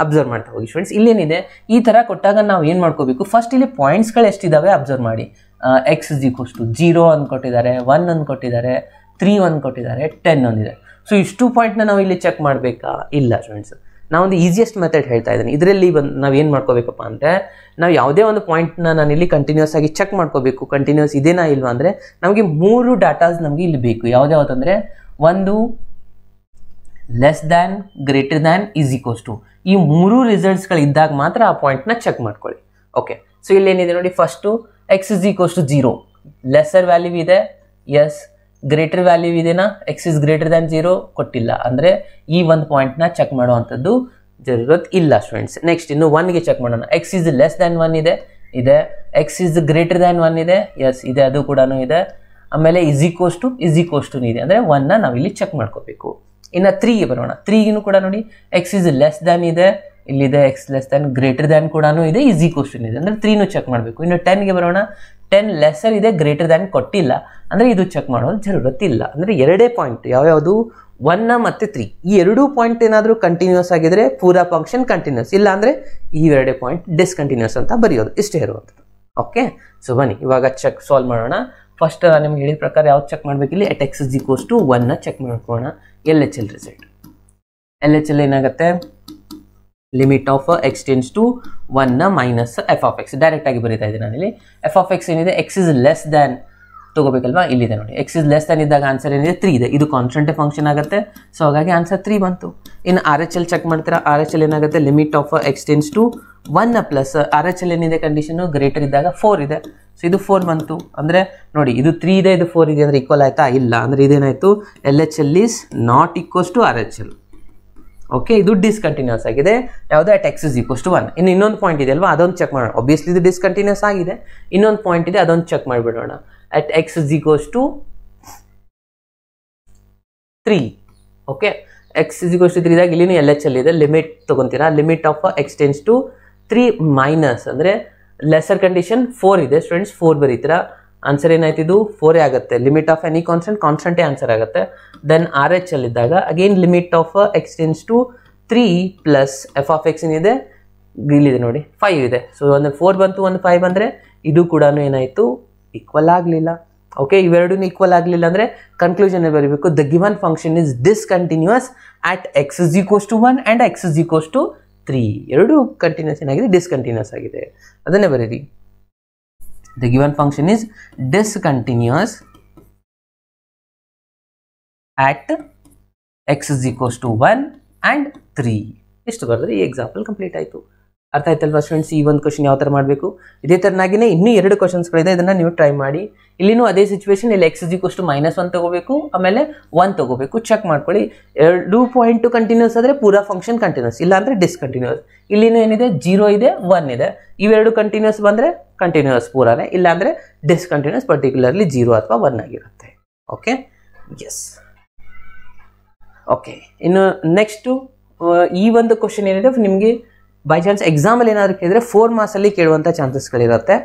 ಅಬ್ಸರ್ವ್ ಮಾಡ್ತಾ ಹೋಗಿ ಸ್ಟೂಡೆಂಟ್ಸ್. ಇಲ್ಲೇನಿದೆ, ಈ ಥರ ಕೊಟ್ಟಾಗ ನಾವು ಏನು ಮಾಡ್ಕೋಬೇಕು, ಫಸ್ಟ್ ಇಲ್ಲಿ ಪಾಯಿಂಟ್ಸ್ಗಳು ಎಷ್ಟಿದ್ದಾವೆ ಅಬ್ಸರ್ವ್ ಮಾಡಿ. x = 0 ಅಂದ್ಕೊಟ್ಟಿದ್ದಾರೆ, 1 ಅಂದ್ಕೊಟ್ಟಿದ್ದಾರೆ, 3 ಅಂದ್ಕೊಟ್ಟಿದ್ದಾರೆ, 10 ಒಂದಿದೆ. ಸೊ ಇಷ್ಟು ಪಾಯಿಂಟ್ನ ನಾವು ಇಲ್ಲಿ ಚೆಕ್ ಮಾಡಬೇಕಾ? ಇಲ್ಲ ಸ್ಟೂಡೆಂಟ್ಸ್. ನಾವೊಂದು ಈಸಿಯೆಸ್ಟ್ ಮೆಥಡ್ ಹೇಳ್ತಾ ಇದ್ದೀನಿ. ಇದರಲ್ಲಿ ನಾವು ಏನು ಮಾಡ್ಕೋಬೇಕಪ್ಪ ಅಂದರೆ, ನಾವು ಯಾವುದೇ ಒಂದು ಪಾಯಿಂಟ್ನ ನಾನು ಇಲ್ಲಿ ಕಂಟಿನ್ಯೂಸ್ ಆಗಿ ಚೆಕ್ ಮಾಡ್ಕೋಬೇಕು, ಕಂಟಿನ್ಯೂಸ್ ಇದೇನಾ ಇಲ್ವಾ ಅಂದರೆ ನಮಗೆ 3 ಡಾಟಾಸ್ ನಮಗೆ ಇಲ್ಲಿ ಬೇಕು. ಯಾವುದ್ಯಾವುದಂದರೆ, ಒಂದು ಲೆಸ್ ದ್ಯಾನ್, ಗ್ರೇಟರ್ ದ್ಯಾನ್, = ಈ 3 ರಿಸಲ್ಟ್ಸ್ಗಳು ಇದ್ದಾಗ ಮಾತ್ರ ಆ ಪಾಯಿಂಟ್ನ ಚೆಕ್ ಮಾಡ್ಕೊಳ್ಳಿ. ಓಕೆ, ಸೊ ಇಲ್ಲೇನಿದೆ ನೋಡಿ, ಫಸ್ಟು x = 0, ಲೆಸ್ಸರ್ ವ್ಯಾಲ್ಯೂ ಇದೆ, ಎಸ್. ಗ್ರೇಟರ್ ವ್ಯಾಲ್ಯೂ ಇದೆನಾ, x ಇಸ್ ಗ್ರೇಟರ್ ದ್ಯಾನ್ 0 ಕೊಟ್ಟಿಲ್ಲ, ಅಂದರೆ ಈ ಒಂದು ಪಾಯಿಂಟ್ನ ಚೆಕ್ ಮಾಡುವಂಥದ್ದು ಜರೂರತ್ ಇಲ್ಲ ಸ್ಟೂಡೆಂಟ್ಸ್. ನೆಕ್ಸ್ಟ್ ಇನ್ನು 1ಗೆ ಚೆಕ್ ಮಾಡೋಣ. x ಇಸ್ ಲೆಸ್ ದ್ಯಾನ್ 1 ಇದೆ, x ಇಸ್ ಗ್ರೇಟರ್ ದ್ಯಾನ್ 1 ಇದೆ, ಎಸ್ ಇದೆ, ಅದು ಕೂಡ ಇದೆ. ಆಮೇಲೆ = ಇದೆ, ಅಂದರೆ 1ನ ನಾವಿಲ್ಲಿ ಚೆಕ್ ಮಾಡ್ಕೋಬೇಕು. ಇನ್ನು 3ಗೆ ಬರೋಣ. 3ಗೂ ಕೂಡ ನೋಡಿ, x ಇಸ್ ಲೆಸ್ ದ್ಯಾನ್ ಇದೆ, ಇಲ್ಲಿದೆ, x less than, greater than ಕೂಡ ಇದೆ, = ಇದೆ, ಅಂದರೆ 3ನೂ ಚೆಕ್ ಮಾಡಬೇಕು. ಇನ್ನು 10ಗೆ ಬರೋಣ. 10 ಲೆಸ್ಸರ್ ಇದೆ, ಗ್ರೇಟರ್ ದ್ಯಾನ್ ಕೊಟ್ಟಿಲ್ಲ, ಅಂದರೆ ಇದು ಚೆಕ್ ಮಾಡೋದು ಜರೂರತ್ ಇಲ್ಲ. ಅಂದರೆ ಎರಡೇ ಪಾಯಿಂಟ್ ಯಾವ್ಯಾವುದು, 1 ಮತ್ತು 3, ಈ ಎರಡೂ ಪಾಯಿಂಟ್ ಏನಾದರೂ ಕಂಟಿನ್ಯೂಸ್ ಆಗಿದ್ರೆ ಪೂರಾ ಫಂಕ್ಷನ್ ಕಂಟಿನ್ಯೂಸ್, ಇಲ್ಲ ಅಂದರೆ ಈ ಎರಡೇ ಪಾಯಿಂಟ್ ಡಿಸ್ಕಂಟಿನ್ಯೂಸ್ ಅಂತ ಬರೆಯೋದು, ಇಷ್ಟೇ ಇರುವಂಥದ್ದು. ಓಕೆ, ಸೊ ಬನ್ನಿ ಇವಾಗ ಚೆಕ್ ಸಾಲ್ವ್ ಮಾಡೋಣ. ಫಸ್ಟ್ ನಾನು ನಿಮ್ಗೆ ಹೇಳಿದ ಪ್ರಕಾರ ಯಾವ್ದು ಚೆಕ್ ಮಾಡಬೇಕು, ಇಲ್ಲಿ at x = 1ನ ಚೆಕ್ ಮಾಡ್ಕೊಳ್ಳೋಣ. L H L result. L H L ಏನಾಗುತ್ತೆ, limit of x tends to 1ನ ಮೈನಸ್ f(x) ಡೈರೆಕ್ಟ್ ಆಗಿ ಬರೀತಾ ಇದ್ದೀನಿ ನಾನಿಲ್ಲಿ. f(x) ಏನಿದೆ, x ಇಸ್ ಲೆಸ್ ದ್ಯಾನ್ ತಗೋಬೇಕಲ್ವಾ, ಇಲ್ಲಿದೆ ನೋಡಿ, x ಇಸ್ ಲೆಸ್ ದ್ಯಾನ್ ಇದ್ದಾಗ ಆನ್ಸರ್ ಏನಿದೆ 3 ಇದೆ, ಇದು ಕಾನ್ಸ್ಟೆಂಟ್ ಫಂಕ್ಷನ್ ಆಗುತ್ತೆ. ಸೊ ಹಾಗಾಗಿ ಆನ್ಸರ್ 3 ಬಂತು. ಇನ್ನು ಆರ್ ಎಚ್ ಎಲ್ ಚೆಕ್ ಮಾಡ್ತೀರಾ. ಆರ್ ಎಚ್ ಎಲ್ ಏನಾಗುತ್ತೆ, limit of x tends to 1 plus R H L ಏನಿದೆ ಕಂಡೀಷನು, ಗ್ರೇಟರ್ ಇದ್ದಾಗ 4 ಇದೆ, ಸೊ ಇದು 4 ಬಂತು. ಅಂದರೆ ನೋಡಿ, ಇದು 3 ಇದೆ, ಇದು 4 ಇದೆ, ಅಂದರೆ ಈಕ್ವಲ್ ಆಯ್ತಾ? ಇಲ್ಲ, ಅಂದರೆ ಇದೇನಾಯಿತು, L H L is not equals to R H L. Okay, ಇದು ಡಿಸ್ಕಂಟಿನ್ಯೂಸ್ ಆಗಿದೆ. ಯಾವುದೇ at x = 1. ಇನ್ನು ಇನ್ನೊಂದು ಪಾಯಿಂಟ್ ಇದೆ ಅಲ್ವಾ, ಅದೊಂದು ಚೆಕ್ ಮಾಡೋಣ. ಆಬ್ವಿಯಸ್ಲಿ ಇದು ಡಿಸ್ಕಂಟಿನ್ಯೂಸ್ ಆಗಿದೆ. ಇನ್ನೊಂದು ಪಾಯಿಂಟ್ ಇದೆ, ಅದೊಂದು ಚೆಕ್ ಮಾಡಿಬಿಡೋಣ. at x = 3. ಓಕೆ, x = 3 ಇದ್ದಾಗ ಇಲ್ಲಿನೂ ಎಲ್ ಎಚ್ ಎಲ್ ಇದೆ, ಲಿಮಿಟ್ ತೊಗೊತೀರಾ. Limit of x tends to 3 minus, ಅಂದರೆ ಲೆಸರ್ ಕಂಡೀಷನ್ 4 ಇದೆ ಸ್ಟೂಡೆಂಟ್ಸ್, 4 ಬರೀತೀರಾ. ಆನ್ಸರ್ ಏನಾಯ್ತು, ಇದು 4 ಆಗುತ್ತೆ. ಲಿಮಿಟ್ ಆಫ್ ಎನಿ ಕಾನ್ಸ್ಟೆಂಟೇ ಆನ್ಸರ್ ಆಗುತ್ತೆ. ದೆನ್ ಆರ್ ಎಚ್ ಎಲ್ ಇದ್ದಾಗ again limit of x tends to 3 plus f(x) ಏನಿದೆ, ಇಲ್ಲಿದೆ ನೋಡಿ, 5 ಇದೆ. ಸೊ ಒಂದು 4 ಬಂತು, ಒಂದು 5 ಬಂದರೆ ಇದು ಕೂಡ ಏನಾಯಿತು, ಈಕ್ವಲ್ ಆಗಲಿಲ್ಲ. ಓಕೆ, ಇವೆರಡೂ ಈಕ್ವಲ್ ಆಗಲಿಲ್ಲ ಅಂದರೆ ಕನ್ಕ್ಲೂಷನ್ ಬರೀಬೇಕು, the given function is discontinuous at x = 1 and x = 3. ಎರಡೂ ಕಂಟಿನ್ಯೂಸ್ ಏನಾಗಿದೆ, ಡಿಸ್ಕಂಟಿನ್ಯೂಸ್ ಆಗಿದೆ. ಅದನ್ನೇ ಬರೀರಿ, the given function is discontinuous at x = 1 and 3. ಇಷ್ಟು ಬರೆದ್ರೆ ಈ ಎಕ್ಸಾಂಪಲ್ ಕಂಪ್ಲೀಟ್ ಆಯಿತು. ಅರ್ಥ ಆಯ್ತಲ್ವಾ ಸ್ಟೂಡೆಂಟ್ಸ್? ಈ ಒಂದು ಕ್ವಶನ್ ಯಾವ ಥರ ಮಾಡಬೇಕು. ಇದೇ ಥರನಾಗಿನೇ ಇನ್ನೂ 2 ಕ್ವಶನ್ಸ್ಗಳಿದೆ, ಇದನ್ನು ನೀವು ಟ್ರೈ ಮಾಡಿ. ಇಲ್ಲಿನೂ ಅದೇ ಸಿಚುವೇಶನ್, ಇಲ್ಲಿ x -1 ತಗೋಬೇಕು, ಆಮೇಲೆ 1 ತಗೋಬೇಕು. ಚೆಕ್ ಮಾಡ್ಕೊಳ್ಳಿ, 2 ಪಾಯಿಂಟ್ ಕಂಟಿನ್ಯೂಸ್ ಆದರೆ ಪೂರಾ ಫಂಕ್ಷನ್ ಕಂಟಿನ್ಯೂಸ್, ಇಲ್ಲ ಅಂದರೆ ಡಿಸ್ಕಂಟಿನ್ಯೂಸ್. ಇಲ್ಲಿನೂ ಏನಿದೆ 0 ಇದೆ 1 ಇದೆ, ಇವೆರಡು ಕಂಟಿನ್ಯೂಸ್ ಬಂದರೆ ಕಂಟಿನ್ಯೂಸ್ ಪೂರಾನೇ, ಇಲ್ಲ ಅಂದರೆ ಡಿಸ್ಕಂಟಿನ್ಯೂಸ್, ಪರ್ಟಿಕ್ಯುಲರ್ಲಿ 0 ಅಥವಾ 1 ಆಗಿರುತ್ತೆ. Okay, yes. ಓಕೆ, ಇನ್ನು ನೆಕ್ಸ್ಟು ಈ ಒಂದು ಕ್ವಶನ್ ಏನಿದೆ ನಿಮಗೆ ಬೈ ಚಾನ್ಸ್ ಎಕ್ಸಾಮಲ್ಲಿ ಏನಾದರೂ ಕೇಳಿದ್ರೆ 4 ಮಾರ್ಕ್ಸಲ್ಲಿ ಕೇಳುವಂಥ ಚಾನ್ಸಸ್ಗಳಿರುತ್ತೆ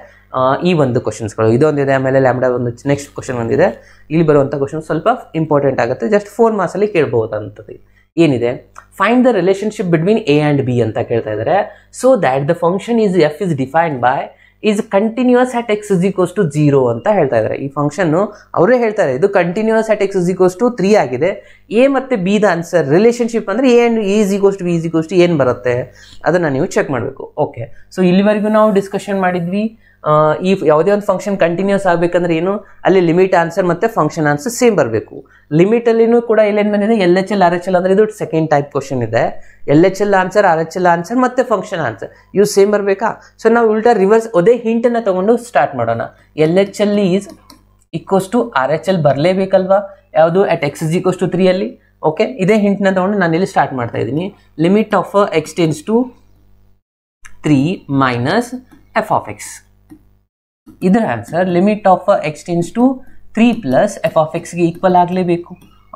ಈ ಒಂದು ಕ್ವಶನ್ಸ್ಗಳು. ಇದೊಂದಿದೆ, ಆಮೇಲೆ ಲ್ಯಾಂಬ್ಡಾ ಒಂದು ನೆಕ್ಸ್ಟ್ ಕ್ವಶನ್ ಒಂದಿದೆ. ಇಲ್ಲಿ ಬರುವಂಥ ಕ್ವಶನ್ ಸ್ವಲ್ಪ ಇಂಪಾರ್ಟೆಂಟ್ ಆಗುತ್ತೆ, ಜಸ್ಟ್ 4 ಮಾರ್ಕ್ಸಲ್ಲಿ ಕೇಳ್ಬಹುದಂಥದ್ದು. ಏನಿದೆ, find the relationship between A and B ಅಂತ ಕೇಳ್ತಾ ಇದ್ದಾರೆ. So that the function is F is defined by is continuous at x = 0 ಅಂತ ಹೇಳ್ತಾ ಇದ್ದಾರೆ. ಈ ಫಂಕ್ಷನ್ನು ಅವರೇ ಹೇಳ್ತಾರೆ ಇದು ಕಂಟಿನ್ಯೂಸ್ ಅಟ್ x = 3 ಆಗಿದೆ. ಎ ಮತ್ತು ಬಿ ದ ಆನ್ಸರ್ ರಿಲೇಷನ್ಶಿಪ್ ಅಂದರೆ ಎ ಆ್ಯಂಡ್ ಎ = ಏನು ಬರುತ್ತೆ ಅದನ್ನು ನೀವು ಚೆಕ್ ಮಾಡಬೇಕು. ಓಕೆ, ಸೊ ಇಲ್ಲಿವರೆಗೂ ನಾವು ಡಿಸ್ಕಷನ್ ಮಾಡಿದ್ವಿ. ಈ ಯಾವುದೇ ಒಂದು ಫಂಕ್ಷನ್ ಕಂಟಿನ್ಯೂಸ್ ಆಗಬೇಕಂದ್ರೆ ಏನು, ಅಲ್ಲಿ ಲಿಮಿಟ್ ಆನ್ಸರ್ ಮತ್ತು ಫಂಕ್ಷನ್ ಆನ್ಸರ್ ಸೇಮ್ ಬರಬೇಕು. ಲಿಮಿಟಲ್ಲಿನೂ ಕೂಡ ಇಲ್ಲೇನು ಬಂದಿದೆ, LHL RHL ಅಂದರೆ ಇದು ಸೆಕೆಂಡ್ ಟೈಪ್ ಕ್ವಶನ್ ಇದೆ. LHL ಆನ್ಸರ್, RHL ಆನ್ಸರ್ ಮತ್ತು ಫಂಕ್ಷನ್ ಆನ್ಸರ್ ಇವು ಸೇಮ್ ಬರಬೇಕಾ? ಸೊ ನಾವು ಉಲ್ಟಾ ರಿವರ್ಸ್ ಅದೇ ಹಿಂಟನ್ನು ತೊಗೊಂಡು ಸ್ಟಾರ್ಟ್ ಮಾಡೋಣ. LHL is equals to RHL ಬರಲೇಬೇಕಲ್ವಾ, ಯಾವುದು ಅಟ್ x = 3 ಅಲ್ಲಿ. ಓಕೆ, ಇದೇ ಹಿಂಟ್ನ ತೊಗೊಂಡು ನಾನು ಇಲ್ಲಿ ಸ್ಟಾರ್ಟ್ ಮಾಡ್ತಾ ಇದ್ದೀನಿ. Limit of x → 3 minus f of x. ಇದರ answer limit of x → 3 plus f of x ಗೆ ಈಕ್ವಲ್ ಆಗಲೇಬೇಕು.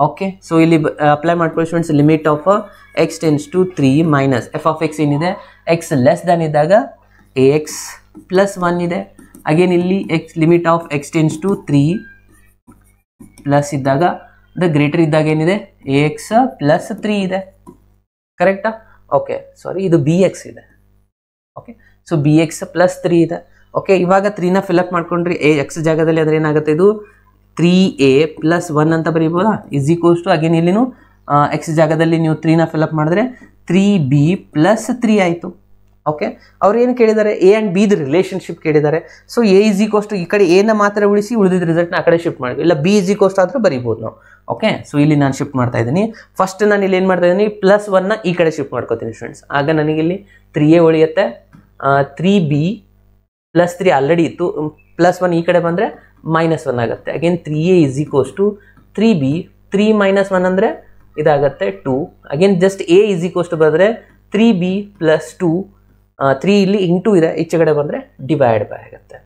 ಓಕೆ, ಸೊ ಇಲ್ಲಿ ಅಪ್ಲೈ ಮಾಡ್ಕೊಳ್ಳಿ students. Limit of x → 3 minus f of x ಏನಿದೆ, x ಲೆಸ್ ದ್ಯಾನ್ ಇದ್ದಾಗ ax + 1 ಇದೆ. Again ಇಲ್ಲಿ limit of x → 3 plus ಇದ್ದಾಗ ದ ಗ್ರೇಟರ್ ಇದ್ದಾಗ ಏನಿದೆ, ax + 3 ಇದೆ. ಕರೆಕ್ಟಾ? ಓಕೆ, ಸಾರಿ, ಇದು bx ಇದೆ. ಓಕೆ, ಸೊ bx + 3 ಇದೆ. ಓಕೆ, ಇವಾಗ 3ನ ಫಿಲಪ್ ಮಾಡ್ಕೊಂಡ್ರಿ x ಜಾಗದಲ್ಲಿ, ಅಂದರೆ ಏನಾಗುತ್ತೆ, ಇದು 3a + 1 ಅಂತ ಬರೀಬೋದಾ, = ಅಗೇನ್ ಇಲ್ಲಿನೂ x ಜಾಗದಲ್ಲಿ ನೀವು 3ನ ಫಿಲಪ್ ಮಾಡಿದ್ರೆ 3b + 3 ಆಯಿತು. ಓಕೆ, ಅವ್ರು ಏನು ಕೇಳಿದ್ದಾರೆ, ಎ ಆ್ಯಂಡ್ ಬಿದು ರಿಲೇಷನ್ಶಿಪ್ ಕೇಳಿದ್ದಾರೆ. ಸೊ a = ಈ ಕಡೆ ಎನ ಮಾತ್ರ ಉಳಿಸಿ ಉಳಿದಿದ್ದ ರಿಸಲ್ಟ್ನ ಆ ಕಡೆ ಶಿಫ್ಟ್ ಮಾಡಿ, ಇಲ್ಲ b = ಆದರೂ ಬರೀಬೋದು ನಾವು. ಓಕೆ, ಸೊ ಇಲ್ಲಿ ನಾನು ಶಿಫ್ಟ್ ಮಾಡ್ತಾ ಇದ್ದೀನಿ. ಫಸ್ಟ್ ನಾನು ಇಲ್ಲಿ ಏನು ಮಾಡ್ತಾ ಇದ್ದೀನಿ, +1ನ ಈ ಕಡೆ ಶಿಫ್ಟ್ ಮಾಡ್ಕೋತೀನಿ ಸ್ಟೂಡೆಂಟ್ಸ್. ಆಗ ನನಗಿಲ್ಲಿ 3a ಉಳಿಯುತ್ತೆ, 3b + 3 ಆಲ್ರೆಡಿ ಇತ್ತು, +1 ಈ ಕಡೆ ಬಂದರೆ -1 ಆಗುತ್ತೆ. ಅಗೇನ್ 3a = 3b, 3 - 1 ಅಂದರೆ ಇದಾಗುತ್ತೆ 2. ಅಗೇನ್ ಜಸ್ಟ್ a = ಬರೆದ್ರೆ 3b + 2, 3 ಇಲ್ಲಿ ಇಂಟು ಇದೆ, ಈಚೆ ಕಡೆ ಬಂದರೆ ಡಿವೈಡ್ ಬೈ ಆಗುತ್ತೆ.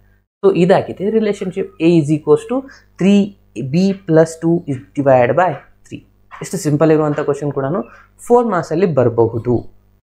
ಸೊ ಇದಾಗಿದೆ relationship. a = 3b + 2 divide by 3. ಇಷ್ಟು ಸಿಂಪಲ್ ಇರುವಂಥ ಕ್ವಶನ್ ಕೂಡ 4 ಮಾರ್ಕ್ಸಲ್ಲಿ ಬರಬಹುದು.